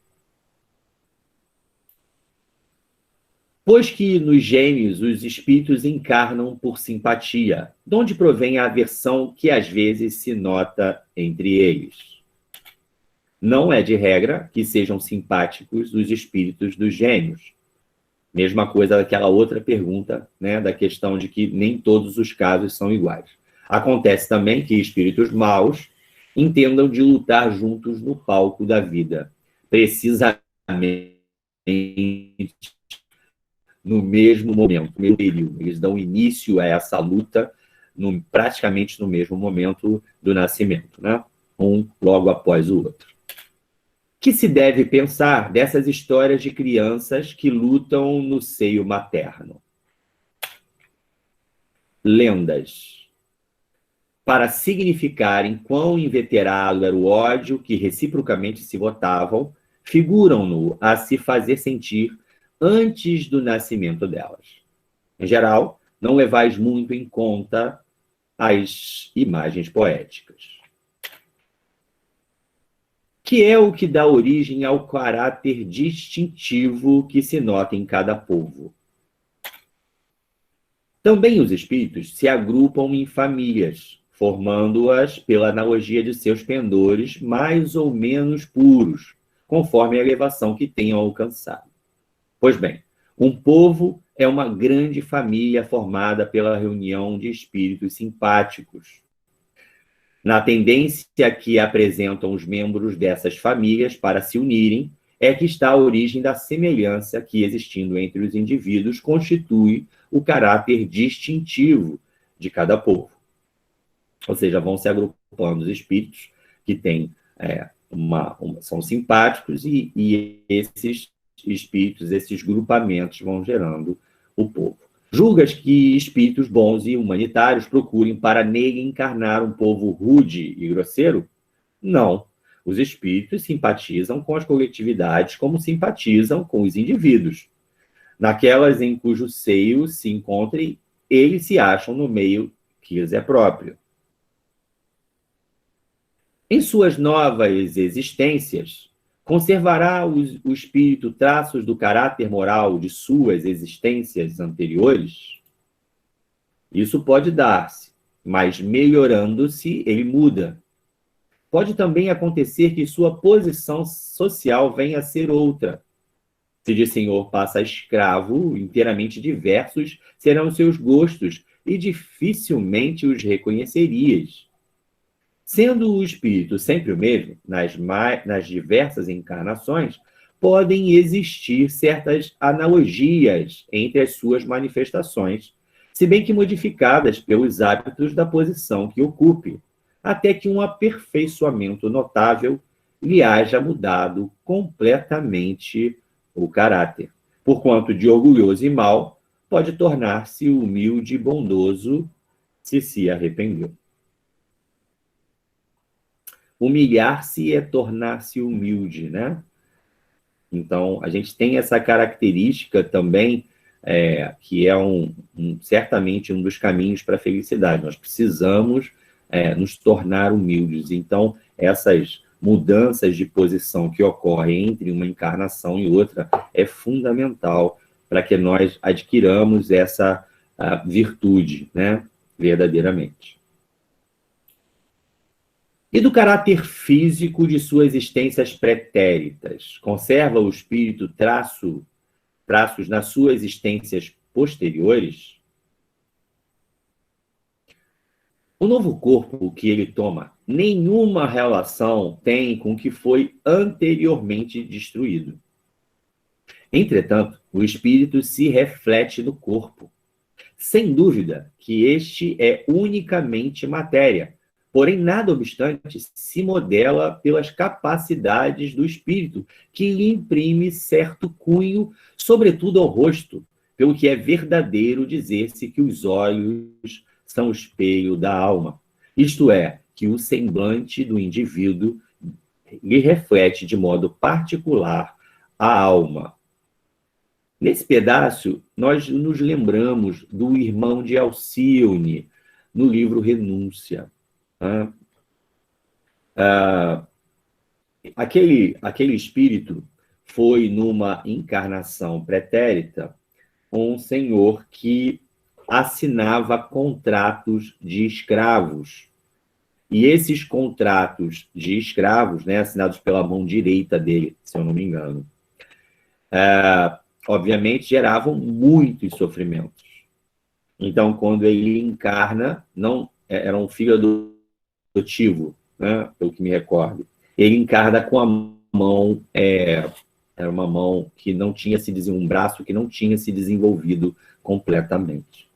Pois que nos gêmeos os espíritos encarnam por simpatia, de onde provém a aversão que às vezes se nota entre eles. Não é de regra que sejam simpáticos os espíritos dos gêmeos. Mesma coisa daquela outra pergunta, né, da questão de que nem todos os casos são iguais. Acontece também que espíritos maus entendam de lutar juntos no palco da vida, precisamente no mesmo momento, no mesmo período. Eles dão início a essa luta praticamente no mesmo momento do nascimento, né? Um logo após o outro. Que se deve pensar dessas histórias de crianças que lutam no seio materno? Lendas. Para significarem quão inveterado era o ódio que reciprocamente se votavam, figuram-no a se fazer sentir antes do nascimento delas. Em geral, não levais muito em conta as imagens poéticas. Que é o que dá origem ao caráter distintivo que se nota em cada povo. Também os espíritos se agrupam em famílias, formando-as pela analogia de seus pendores mais ou menos puros, conforme a elevação que tenham alcançado. Pois bem, um povo é uma grande família formada pela reunião de espíritos simpáticos. Na tendência que apresentam os membros dessas famílias para se unirem, é que está a origem da semelhança que, existindo entre os indivíduos, constitui o caráter distintivo de cada povo. Ou seja, vão se agrupando os espíritos que têm, são simpáticos e esses espíritos, esses grupamentos vão gerando o povo. Julgas que espíritos bons e humanitários procurem para nele encarnar um povo rude e grosseiro? Não. Os espíritos simpatizam com as coletividades como simpatizam com os indivíduos. Naquelas em cujo seio se encontrem, eles se acham no meio que lhes é próprio. Em suas novas existências, conservará o espírito traços do caráter moral de suas existências anteriores? Isso pode dar-se, mas melhorando-se, ele muda. Pode também acontecer que sua posição social venha a ser outra. Se de senhor passa a escravo, inteiramente diversos serão seus gostos e dificilmente os reconhecerias. Sendo o espírito sempre o mesmo, nas diversas encarnações, podem existir certas analogias entre as suas manifestações, se bem que modificadas pelos hábitos da posição que ocupe, até que um aperfeiçoamento notável lhe haja mudado completamente o caráter. Porquanto de orgulhoso e mau, pode tornar-se humilde e bondoso se arrependeu. Humilhar-se é tornar-se humilde, né? Então, a gente tem essa característica também, que é certamente um dos caminhos para a felicidade. Nós precisamos nos tornar humildes. Então, essas mudanças de posição que ocorrem entre uma encarnação e outra é fundamental para que nós adquiramos essa virtude, né? Verdadeiramente. E do caráter físico de suas existências pretéritas? Conserva o espírito traços nas suas existências posteriores? O novo corpo que ele toma nenhuma relação tem com o que foi anteriormente destruído. Entretanto, o espírito se reflete no corpo. Sem dúvida que este é unicamente matéria, porém, nada obstante, se modela pelas capacidades do espírito, que lhe imprime certo cunho, sobretudo ao rosto, pelo que é verdadeiro dizer-se que os olhos são o espelho da alma. Isto é, que o semblante do indivíduo lhe reflete de modo particular a alma. Nesse pedaço, nós nos lembramos do irmão de Alcione, no livro Renúncia. Aquele espírito foi, numa encarnação pretérita, um senhor que assinava contratos de escravos. E esses contratos de escravos, né, assinados pela mão direita dele, se eu não me engano, obviamente geravam muitos sofrimentos. Então, quando ele encarna, não era um filho adotivo, né, pelo que me recordo, ele encarna com a mão Era uma mão que não tinha um braço que não tinha se desenvolvido completamente.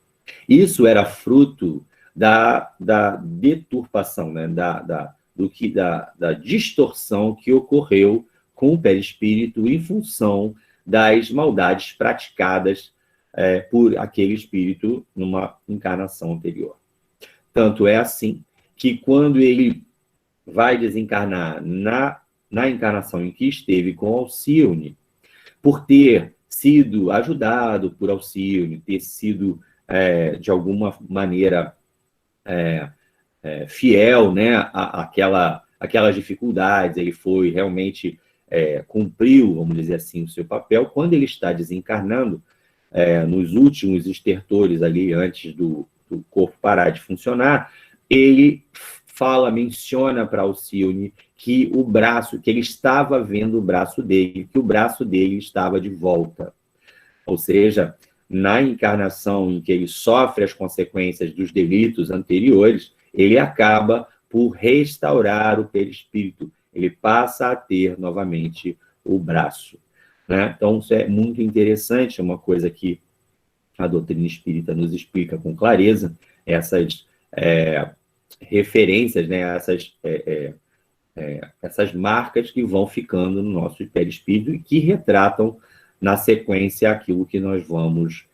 Isso era fruto da deturpação, né? da distorção que ocorreu com o perispírito em função das maldades praticadas por aquele espírito numa encarnação anterior. Tanto é assim que quando ele vai desencarnar na encarnação em que esteve com Alcione, por ter sido ajudado por Alcione, ter sido, de alguma maneira, fiel, né, àquelas dificuldades, ele foi realmente, cumpriu, vamos dizer assim, o seu papel. Quando ele está desencarnando, nos últimos estertores ali, antes do corpo parar de funcionar, ele menciona para Alcione que que ele estava vendo o braço dele, que o braço dele estava de volta. Ou seja, na encarnação em que ele sofre as consequências dos delitos anteriores, ele acaba por restaurar o perispírito. Ele passa a ter novamente o braço, né? Então, isso é muito interessante, é uma coisa que a doutrina espírita nos explica com clareza, essas referências, né, essas marcas que vão ficando no nosso perispírito e que retratam, na sequência, aquilo que nós vamos,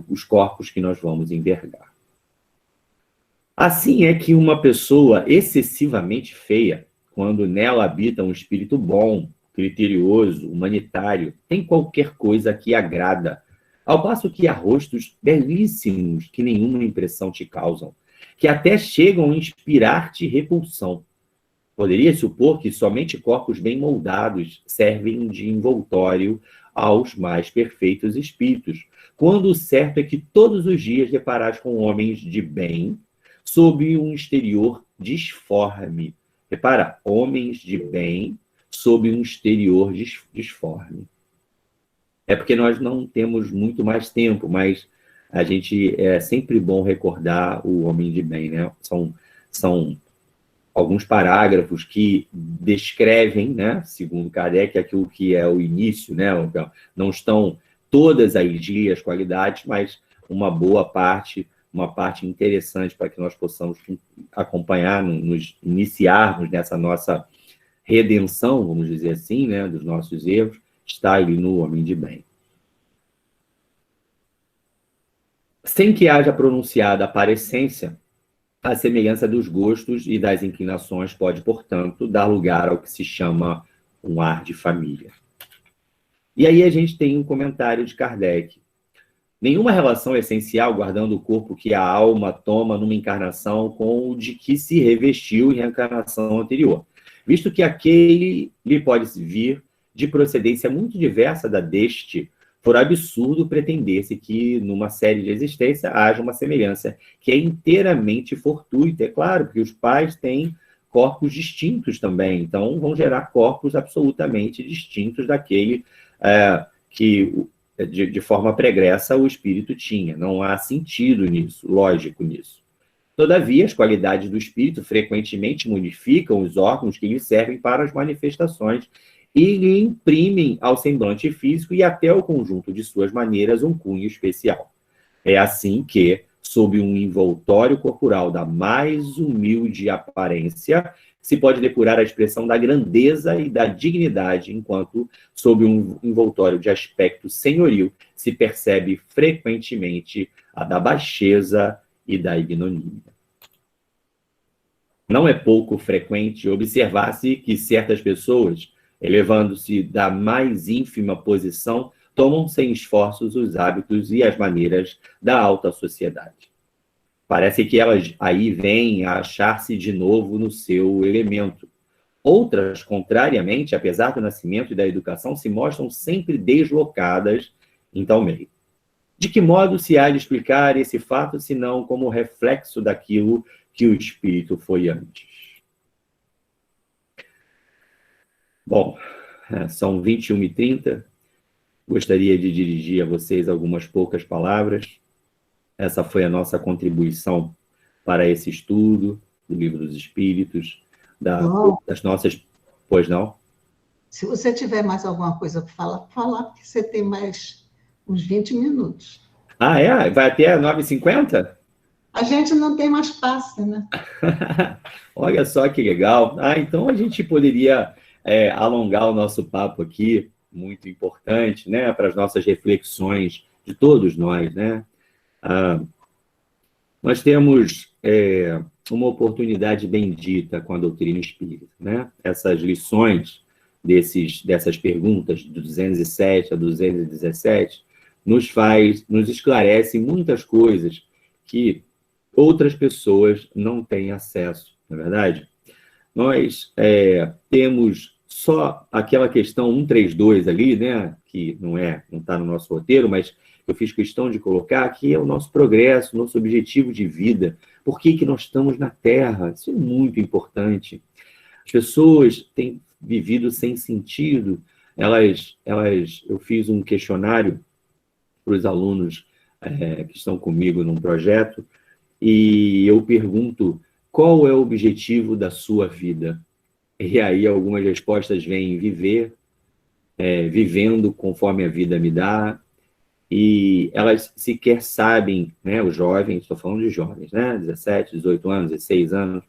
os corpos que nós vamos envergar. Assim é que uma pessoa excessivamente feia, quando nela habita um espírito bom, criterioso, humanitário, tem qualquer coisa que agrada, ao passo que há rostos belíssimos que nenhuma impressão te causam, que até chegam a inspirar-te repulsão. Poderia supor que somente corpos bem moldados servem de envoltório aos mais perfeitos espíritos, quando o certo é que todos os dias deparás com homens de bem sob um exterior disforme. Repara, homens de bem sob um exterior disforme. É porque nós não temos muito mais tempo, mas a gente é sempre bom recordar o homem de bem, né? São alguns parágrafos que descrevem, né, segundo Kardec, aquilo que é o início, né? Não estão todas ali as qualidades, mas uma parte interessante para que nós possamos acompanhar, nos iniciarmos nessa nossa redenção, vamos dizer assim, né, dos nossos erros, está ali no homem de bem. Sem que haja pronunciada a parecência, a semelhança dos gostos e das inclinações pode, portanto, dar lugar ao que se chama um ar de família. E aí a gente tem um comentário de Kardec. Nenhuma relação essencial guardando o corpo que a alma toma numa encarnação com o de que se revestiu em reencarnação anterior, visto que aquele lhe pode vir de procedência muito diversa da deste, for absurdo pretender-se que, numa série de existência, haja uma semelhança que é inteiramente fortuita. É claro, porque os pais têm corpos distintos também, então vão gerar corpos absolutamente distintos daquele que, de forma pregressa, o espírito tinha. Não há sentido nisso, lógico nisso. Todavia, as qualidades do espírito frequentemente modificam os órgãos que lhe servem para as manifestações e lhe imprimem ao semblante físico e até ao conjunto de suas maneiras um cunho especial. É assim que, sob um envoltório corporal da mais humilde aparência, se pode depurar a expressão da grandeza e da dignidade, enquanto, sob um envoltório de aspecto senhoril, se percebe frequentemente a da baixeza e da ignomínia. Não é pouco frequente observar-se que certas pessoas, elevando-se da mais ínfima posição, tomam sem esforços os hábitos e as maneiras da alta sociedade. Parece que elas aí vêm a achar-se de novo no seu elemento. Outras, contrariamente, apesar do nascimento e da educação, se mostram sempre deslocadas em tal meio. De que modo se há de explicar esse fato, senão como reflexo daquilo que o espírito foi antes? Bom, são 21h30. Gostaria de dirigir a vocês algumas poucas palavras. Essa foi a nossa contribuição para esse estudo do Livro dos Espíritos, das nossas... Pois não? Se você tiver mais alguma coisa para falar, porque você tem mais uns 20 minutos. Ah, é? Vai até 9h50? A gente não tem mais passe, né? Olha só que legal. Ah, então a gente poderia alongar o nosso papo aqui, muito importante, né, para as nossas reflexões de todos nós, né? Nós temos uma oportunidade bendita com a doutrina espírita, né? Essas lições dessas perguntas, do 207 a 217, nos esclarece muitas coisas que outras pessoas não têm acesso, não é verdade? Nós temos só aquela questão 132 ali, né, que não está no nosso roteiro, mas eu fiz questão de colocar, que é o nosso progresso, nosso objetivo de vida. Por que nós estamos na Terra? Isso é muito importante. As pessoas têm vivido sem sentido. Eu fiz um questionário para os alunos que estão comigo num projeto, e eu pergunto: qual é o objetivo da sua vida? E aí algumas respostas vêm: viver, vivendo conforme a vida me dá, e elas sequer sabem, né, os jovens, estou falando de jovens, né, 17, 18 anos, 16 anos,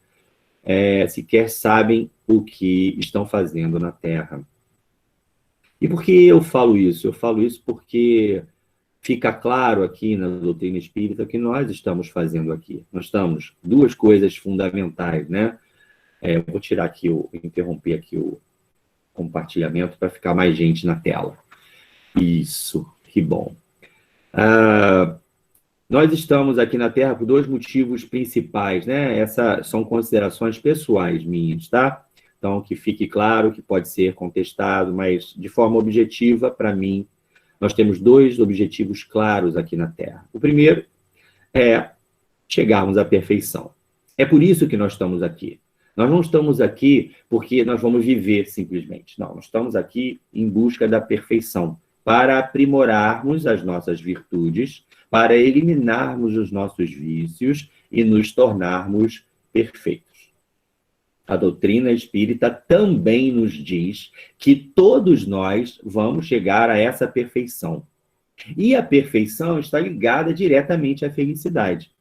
sequer sabem o que estão fazendo na Terra. E por que eu falo isso? Eu falo isso porque fica claro aqui na doutrina espírita que nós estamos fazendo aqui. Nós estamos, duas coisas fundamentais, né? Eu vou tirar aqui, interromper aqui o compartilhamento para ficar mais gente na tela. Isso, que bom. Nós estamos aqui na Terra por dois motivos principais, né? Essas são considerações pessoais minhas, tá? Então, que fique claro que pode ser contestado, mas de forma objetiva, para mim, nós temos dois objetivos claros aqui na Terra. O primeiro é chegarmos à perfeição. É por isso que nós estamos aqui. Nós não estamos aqui porque nós vamos viver simplesmente. Não, nós estamos aqui em busca da perfeição, para aprimorarmos as nossas virtudes, para eliminarmos os nossos vícios e nos tornarmos perfeitos. A doutrina espírita também nos diz que todos nós vamos chegar a essa perfeição. E a perfeição está ligada diretamente à felicidade.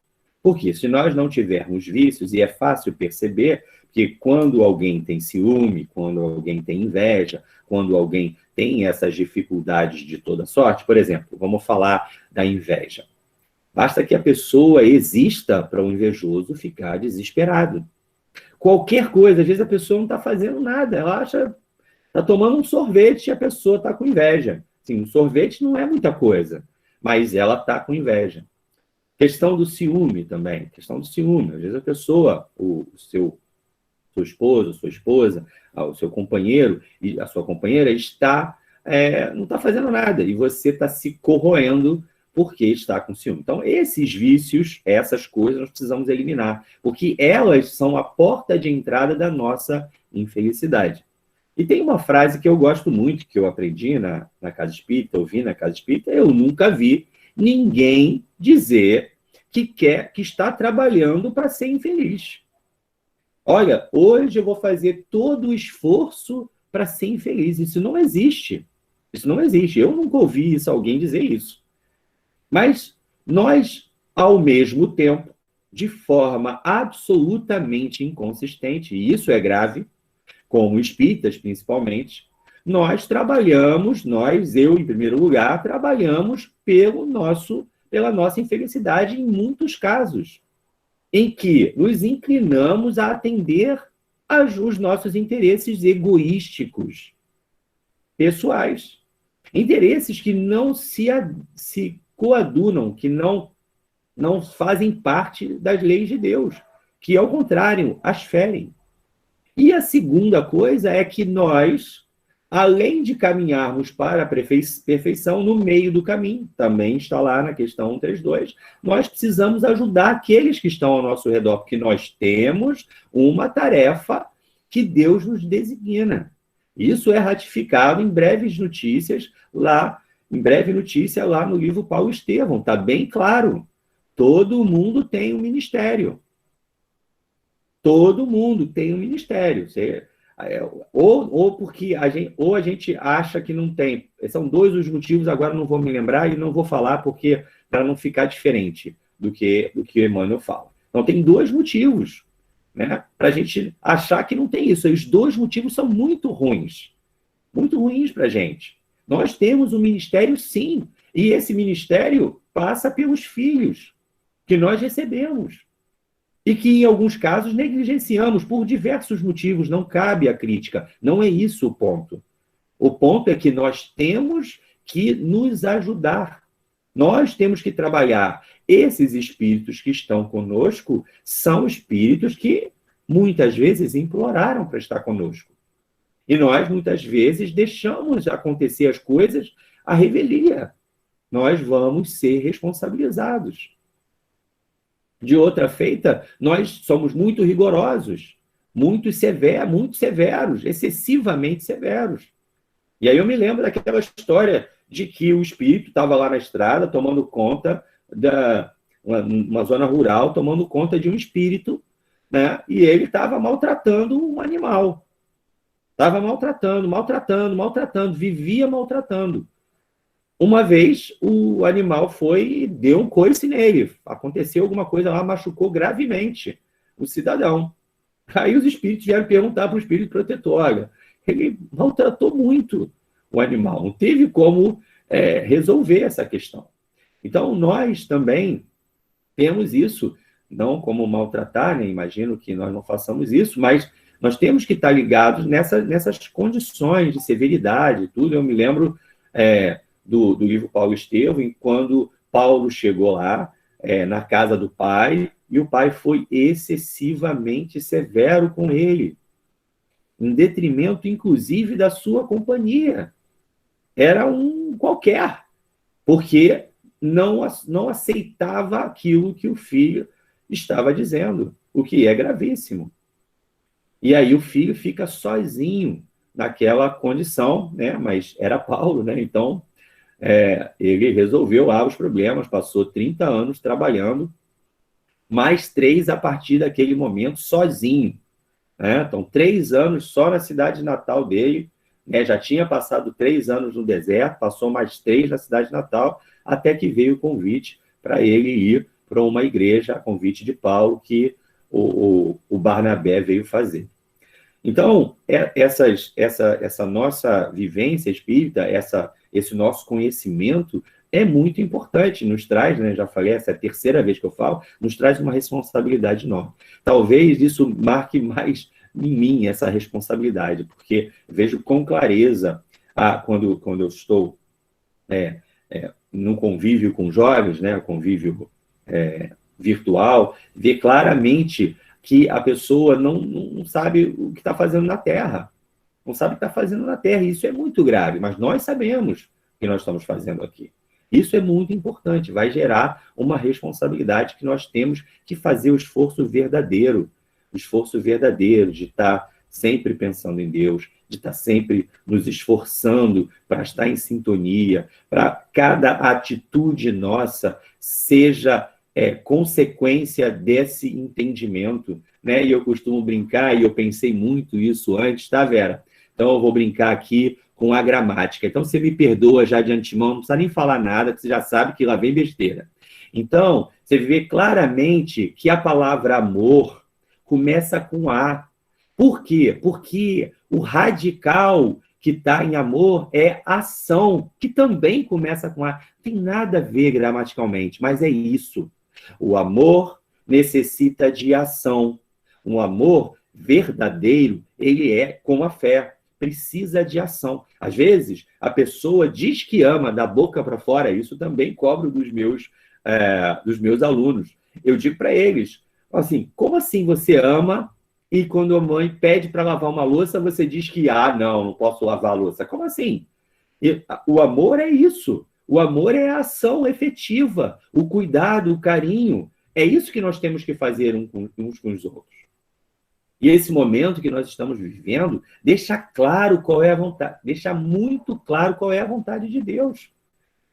Porque se nós não tivermos vícios, e é fácil perceber que quando alguém tem ciúme, quando alguém tem inveja, quando alguém tem essas dificuldades de toda sorte, por exemplo, vamos falar da inveja. Basta que a pessoa exista para o invejoso ficar desesperado. Qualquer coisa, às vezes a pessoa não está fazendo nada, ela acha, está tomando um sorvete e a pessoa está com inveja. Sim, um sorvete não é muita coisa, mas ela está com inveja. Questão do ciúme também, questão do ciúme. Às vezes a pessoa, o seu esposo, sua esposa, o seu companheiro e a sua companheira não está fazendo nada e você está se corroendo porque está com ciúme. Então, esses vícios, essas coisas, nós precisamos eliminar, porque elas são a porta de entrada da nossa infelicidade. E tem uma frase que eu gosto muito, que eu aprendi na Casa Espírita, ouvi na Casa Espírita: eu nunca vi ninguém dizer que está trabalhando para ser infeliz. Olha, hoje eu vou fazer todo o esforço para ser infeliz. Isso não existe. Isso não existe. Eu nunca ouvi alguém dizer isso. Mas nós, ao mesmo tempo, de forma absolutamente inconsistente, e isso é grave, como espíritas principalmente, nós trabalhamos, eu em primeiro lugar, trabalhamos pela nossa infelicidade em muitos casos, em que nos inclinamos a atender os nossos interesses egoísticos, pessoais. Interesses que não se coadunam, que não fazem parte das leis de Deus, que, ao contrário, as ferem. E a segunda coisa é que nós, além de caminharmos para a perfeição, no meio do caminho, também está lá na questão 132, nós precisamos ajudar aqueles que estão ao nosso redor, porque nós temos uma tarefa que Deus nos designa. Isso é ratificado em breves notícias em breve notícia lá no livro Paulo Estevão, está bem claro. Todo mundo tem um ministério. Todo mundo tem um ministério. Ou porque a gente acha que não tem. São dois os motivos, agora não vou me lembrar e não vou falar porque para não ficar diferente do que o Emmanuel fala. Então, tem dois motivos, né, para a gente achar que não tem isso. E os dois motivos são muito ruins para a gente. Nós temos um ministério, sim, e esse ministério passa pelos filhos que nós recebemos. E que, em alguns casos, negligenciamos por diversos motivos, não cabe a crítica. Não é isso o ponto. O ponto é que nós temos que nos ajudar. Nós temos que trabalhar. Esses espíritos que estão conosco são espíritos que, muitas vezes, imploraram para estar conosco. E nós, muitas vezes, deixamos acontecer as coisas à revelia. Nós vamos ser responsabilizados. De outra feita, nós somos muito rigorosos, muito severos, excessivamente severos. E aí eu me lembro daquela história de que o espírito estava lá na estrada tomando conta uma zona rural, tomando conta de um espírito, né? E ele estava maltratando um animal. Estava maltratando, vivia maltratando. Uma vez, o animal foi e deu um coice nele. Aconteceu alguma coisa lá, machucou gravemente o cidadão. Aí os espíritos vieram perguntar para o espírito protetor, olha, ele maltratou muito o animal, não teve como resolver essa questão. Então, nós também temos isso, não como maltratar, né? Imagino que nós não façamos isso, mas nós temos que estar ligados nessas condições de severidade, tudo. Eu me lembro do livro Paulo Estevam, quando Paulo chegou lá, na casa do pai, e o pai foi excessivamente severo com ele, em detrimento, inclusive, da sua companhia. Era um qualquer, porque não aceitava aquilo que o filho estava dizendo, o que é gravíssimo. E aí o filho fica sozinho naquela condição, né? Mas era Paulo, né? Então, ele resolveu lá os problemas, passou 30 anos trabalhando, mais 3 a partir daquele momento, sozinho. Né? Então, 3 anos só na cidade natal dele, né? Já tinha passado 3 anos no deserto, passou mais 3 na cidade natal, até que veio o convite para ele ir para uma igreja, a convite de Paulo, que o Barnabé veio fazer. Então, essa nossa vivência espírita, esse nosso conhecimento é muito importante, nos traz, né, já falei, essa é a terceira vez que eu falo, nos traz uma responsabilidade enorme. Talvez isso marque mais em mim essa responsabilidade, porque vejo com clareza, quando eu estou no convívio com jovens, né, convívio virtual, ver claramente que a pessoa não sabe o que está fazendo na Terra. Não sabe o que está fazendo na Terra. E isso é muito grave, mas nós sabemos o que nós estamos fazendo aqui. Isso é muito importante, vai gerar uma responsabilidade que nós temos que fazer o esforço verdadeiro de estar sempre pensando em Deus, de estar sempre nos esforçando para estar em sintonia, para cada atitude nossa seja consequência desse entendimento, né? E eu costumo brincar, e eu pensei muito isso antes, tá, Vera? Então eu vou brincar aqui com a gramática. Então você me perdoa já de antemão, não precisa nem falar nada, que você já sabe que lá vem besteira. Então, você vê claramente que a palavra amor começa com A. Por quê? Porque o radical que está em amor é ação, que também começa com A. Não tem nada a ver gramaticalmente, mas é isso. O amor necessita de ação. Um amor verdadeiro, ele é como a fé, precisa de ação. Às vezes, a pessoa diz que ama da boca para fora, isso também cobro dos meus alunos. Eu digo para eles, assim, como assim você ama e quando a mãe pede para lavar uma louça, você diz que, não posso lavar a louça? Como assim? O amor é isso. O amor é a ação efetiva, o cuidado, o carinho. É isso que nós temos que fazer uns com os outros. E esse momento que nós estamos vivendo deixa claro qual é a vontade, deixa muito claro qual é a vontade de Deus.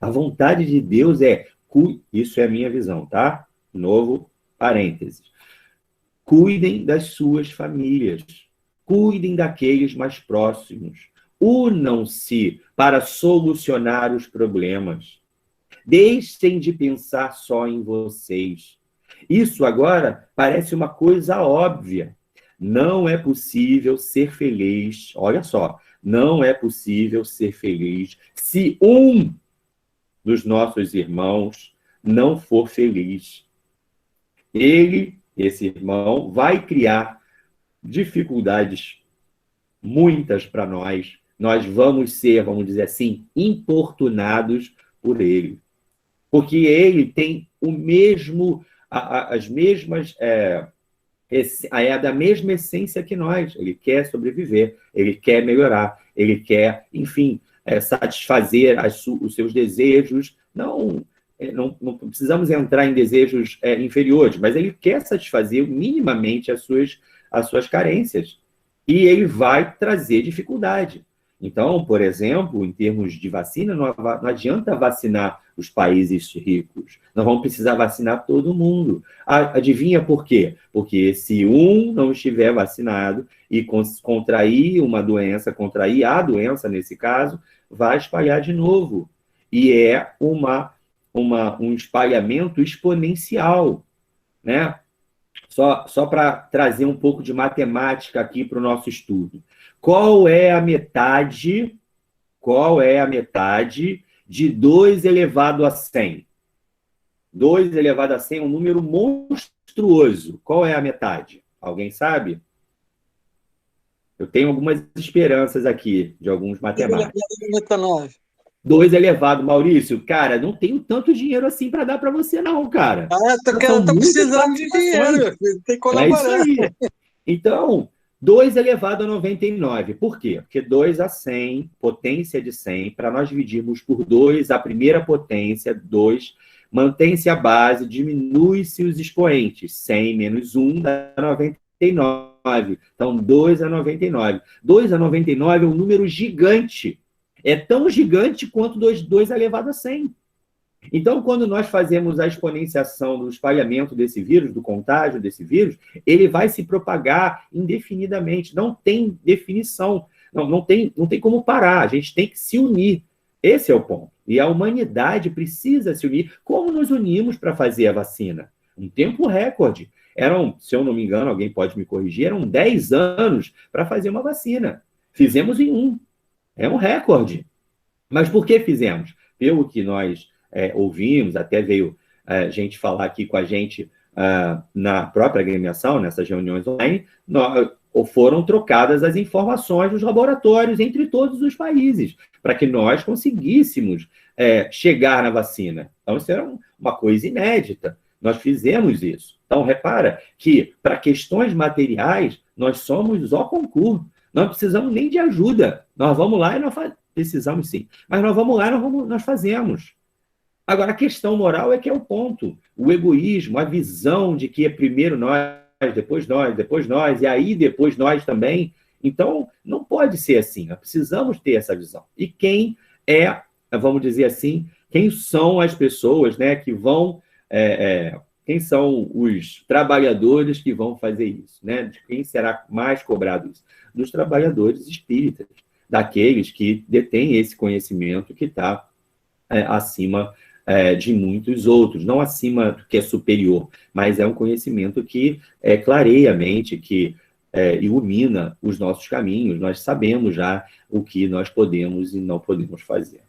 A vontade de Deus isso é a minha visão, tá? Novo parênteses. Cuidem das suas famílias. cuidem daqueles mais próximos. Unam-se para solucionar os problemas. Deixem de pensar só em vocês. Isso agora parece uma coisa óbvia. Não é possível ser feliz, olha só, não é possível ser feliz se um dos nossos irmãos não for feliz. Esse irmão, vai criar dificuldades muitas para nós. Nós vamos ser, vamos dizer assim, importunados por ele. Porque ele tem o mesmo, as mesmas, da mesma essência que nós. Ele quer sobreviver, ele quer melhorar, ele quer, enfim, satisfazer os seus desejos. Não precisamos entrar em desejos inferiores, mas ele quer satisfazer minimamente as suas carências. E ele vai trazer dificuldade. Então, por exemplo, em termos de vacina, não adianta vacinar os países ricos. Nós vamos precisar vacinar todo mundo. Adivinha por quê? Porque se um não estiver vacinado e contrair a doença nesse caso, vai espalhar de novo. E é um espalhamento exponencial, né? Só para trazer um pouco de matemática aqui para o nosso estudo. Qual é a metade de 2 elevado a 100? 2 elevado a 100 é um número monstruoso. Qual é a metade? Alguém sabe? Eu tenho algumas esperanças aqui de alguns matemáticos. 2 elevado, Maurício, cara, não tenho tanto dinheiro assim para dar para você, não, cara. Tô precisando de dinheiro, meu filho. Tem que colaborar. É isso aí. Então, 2 elevado a 99. Por quê? Porque 2 a 100, potência de 100, para nós dividirmos por 2, a primeira potência, 2, mantém-se a base, diminui-se os expoentes. 100 menos 1 dá 99. Então, 2 a 99. 2 a 99 é um número gigante. É tão gigante quanto 2 elevado a 100. Então, quando nós fazemos a exponenciação do espalhamento desse vírus, do contágio desse vírus, ele vai se propagar indefinidamente. Não tem definição. Não tem como parar. A gente tem que se unir. Esse é o ponto. E a humanidade precisa se unir. Como nos unimos para fazer a vacina? Um tempo recorde. Se eu não me engano, alguém pode me corrigir, eram 10 anos para fazer uma vacina. Fizemos em 1. É um recorde. Mas por que fizemos? Pelo que nós ouvimos, até veio gente falar aqui com a gente na própria agremiação, nessas reuniões online, foram trocadas as informações dos laboratórios entre todos os países, para que nós conseguíssemos chegar na vacina. Então, isso era uma coisa inédita. Nós fizemos isso. Então, repara que, para questões materiais, nós somos o concurso. Não precisamos nem de ajuda. Nós vamos lá e precisamos sim. Mas nós vamos lá e nós fazemos. Agora, a questão moral é que é o ponto. O egoísmo, a visão de que é primeiro nós, depois nós, e aí depois nós também. Então, não pode ser assim. Nós precisamos ter essa visão. E quem vamos dizer assim, quem são as pessoas, né, que vão... quem são os trabalhadores que vão fazer isso, né? De quem será mais cobrado isso? Dos trabalhadores espíritas, daqueles que detêm esse conhecimento que está acima de muitos outros, não acima do que é superior, mas é um conhecimento que clareia a mente, que ilumina os nossos caminhos. Nós sabemos já o que nós podemos e não podemos fazer.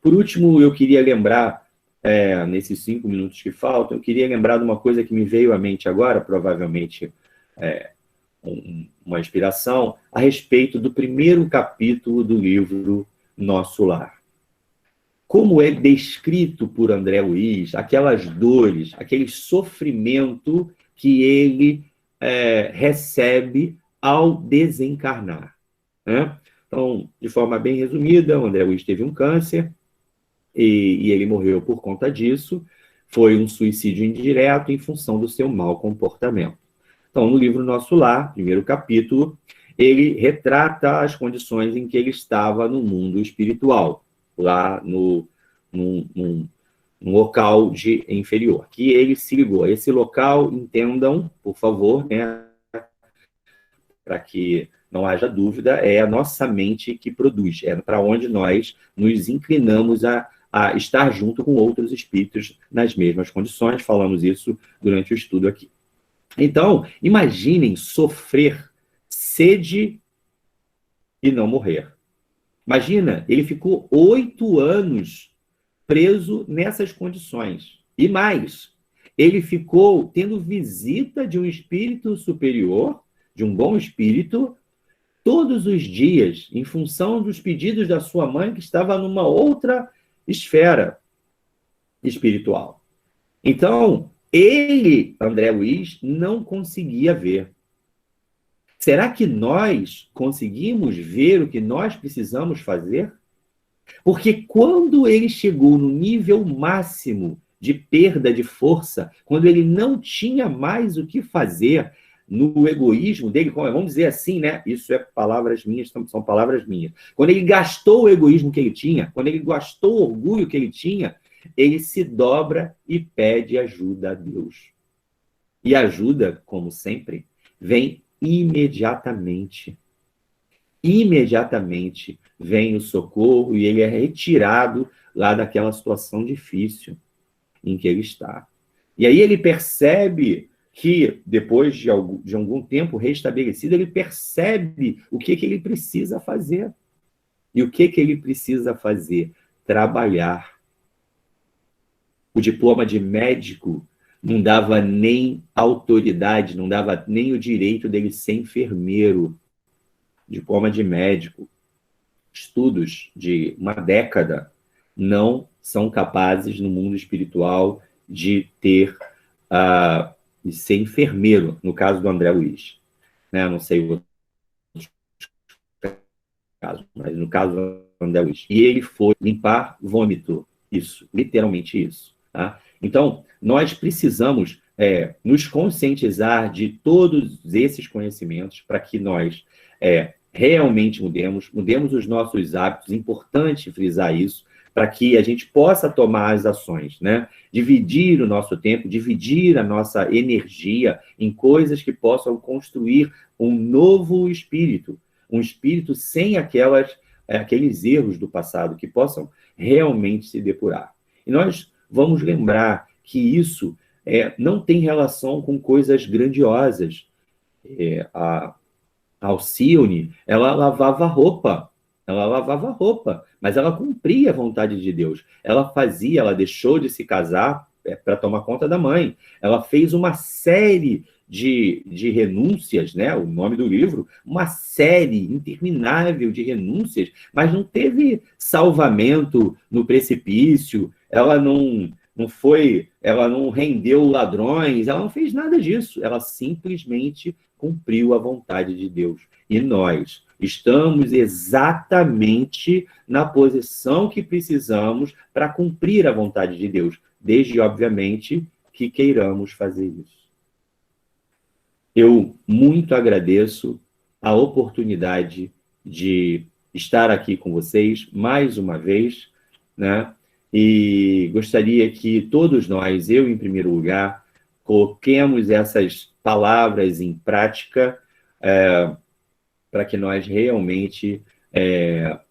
Por último, eu queria lembrar, nesses 5 minutos que faltam, eu queria lembrar de uma coisa que me veio à mente agora, provavelmente uma inspiração, a respeito do primeiro capítulo do livro Nosso Lar. Como é descrito por André Luiz, aquelas dores, aquele sofrimento que ele recebe ao desencarnar, né? Então, de forma bem resumida, o André Luiz teve um câncer, e ele morreu por conta disso. Foi um suicídio indireto em função do seu mau comportamento. Então, no livro Nosso Lar, primeiro capítulo, ele retrata as condições em que ele estava no mundo espiritual, lá num local inferior, que ele se ligou. Esse local, entendam, por favor, né, para que não haja dúvida, é a nossa mente que produz, é para onde nós nos inclinamos a estar junto com outros espíritos nas mesmas condições. Falamos isso durante o estudo aqui. Então, imaginem sofrer sede e não morrer. Imagina, ele ficou 8 anos preso nessas condições. E mais, ele ficou tendo visita de um espírito superior, de um bom espírito, todos os dias, em função dos pedidos da sua mãe, que estava numa outra esfera espiritual. Então, ele, André Luiz, não conseguia ver. Será que nós conseguimos ver o que nós precisamos fazer? Porque quando ele chegou no nível máximo de perda de força, quando ele não tinha mais o que fazer no egoísmo dele, vamos dizer assim, né? Isso é palavras minhas, são palavras minhas. Quando ele gastou o egoísmo que ele tinha, quando ele gastou o orgulho que ele tinha, ele se dobra e pede ajuda a Deus. E a ajuda, como sempre, vem imediatamente. Imediatamente vem o socorro e ele é retirado lá daquela situação difícil em que ele está. E aí ele percebe que, depois de algum tempo restabelecido, ele percebe o que ele precisa fazer. E o que ele precisa fazer? Trabalhar. O diploma de médico não dava nem autoridade, não dava nem o direito dele ser enfermeiro. Diploma de médico, estudos de uma década, não são capazes, no mundo espiritual, de de ser enfermeiro, no caso do André Luiz. Né? Não sei o outro caso, mas no caso do André Luiz. E ele foi limpar vômito, isso, literalmente isso. Tá? Então, nós precisamos nos conscientizar de todos esses conhecimentos para que nós realmente mudemos os nossos hábitos. Importante frisar isso, para que a gente possa tomar as ações, né? Dividir o nosso tempo, dividir a nossa energia em coisas que possam construir um novo espírito, um espírito sem aqueles erros do passado, que possam realmente se depurar. E nós vamos lembrar que isso não tem relação com coisas grandiosas. A Alcione, ela lavava roupa, mas ela cumpria a vontade de Deus. Ela deixou de se casar para tomar conta da mãe. Ela fez uma série de renúncias, né? O nome do livro, uma série interminável de renúncias, mas não teve salvamento no precipício, ela não rendeu ladrões, ela não fez nada disso, ela simplesmente cumpriu a vontade de Deus. E nós estamos exatamente na posição que precisamos para cumprir a vontade de Deus, desde, obviamente, que queiramos fazer isso. Eu muito agradeço a oportunidade de estar aqui com vocês mais uma vez, né? E gostaria que todos nós, eu em primeiro lugar, coloquemos essas palavras em prática para que nós realmente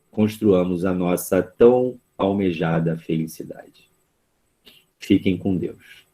construamos a nossa tão almejada felicidade. Fiquem com Deus.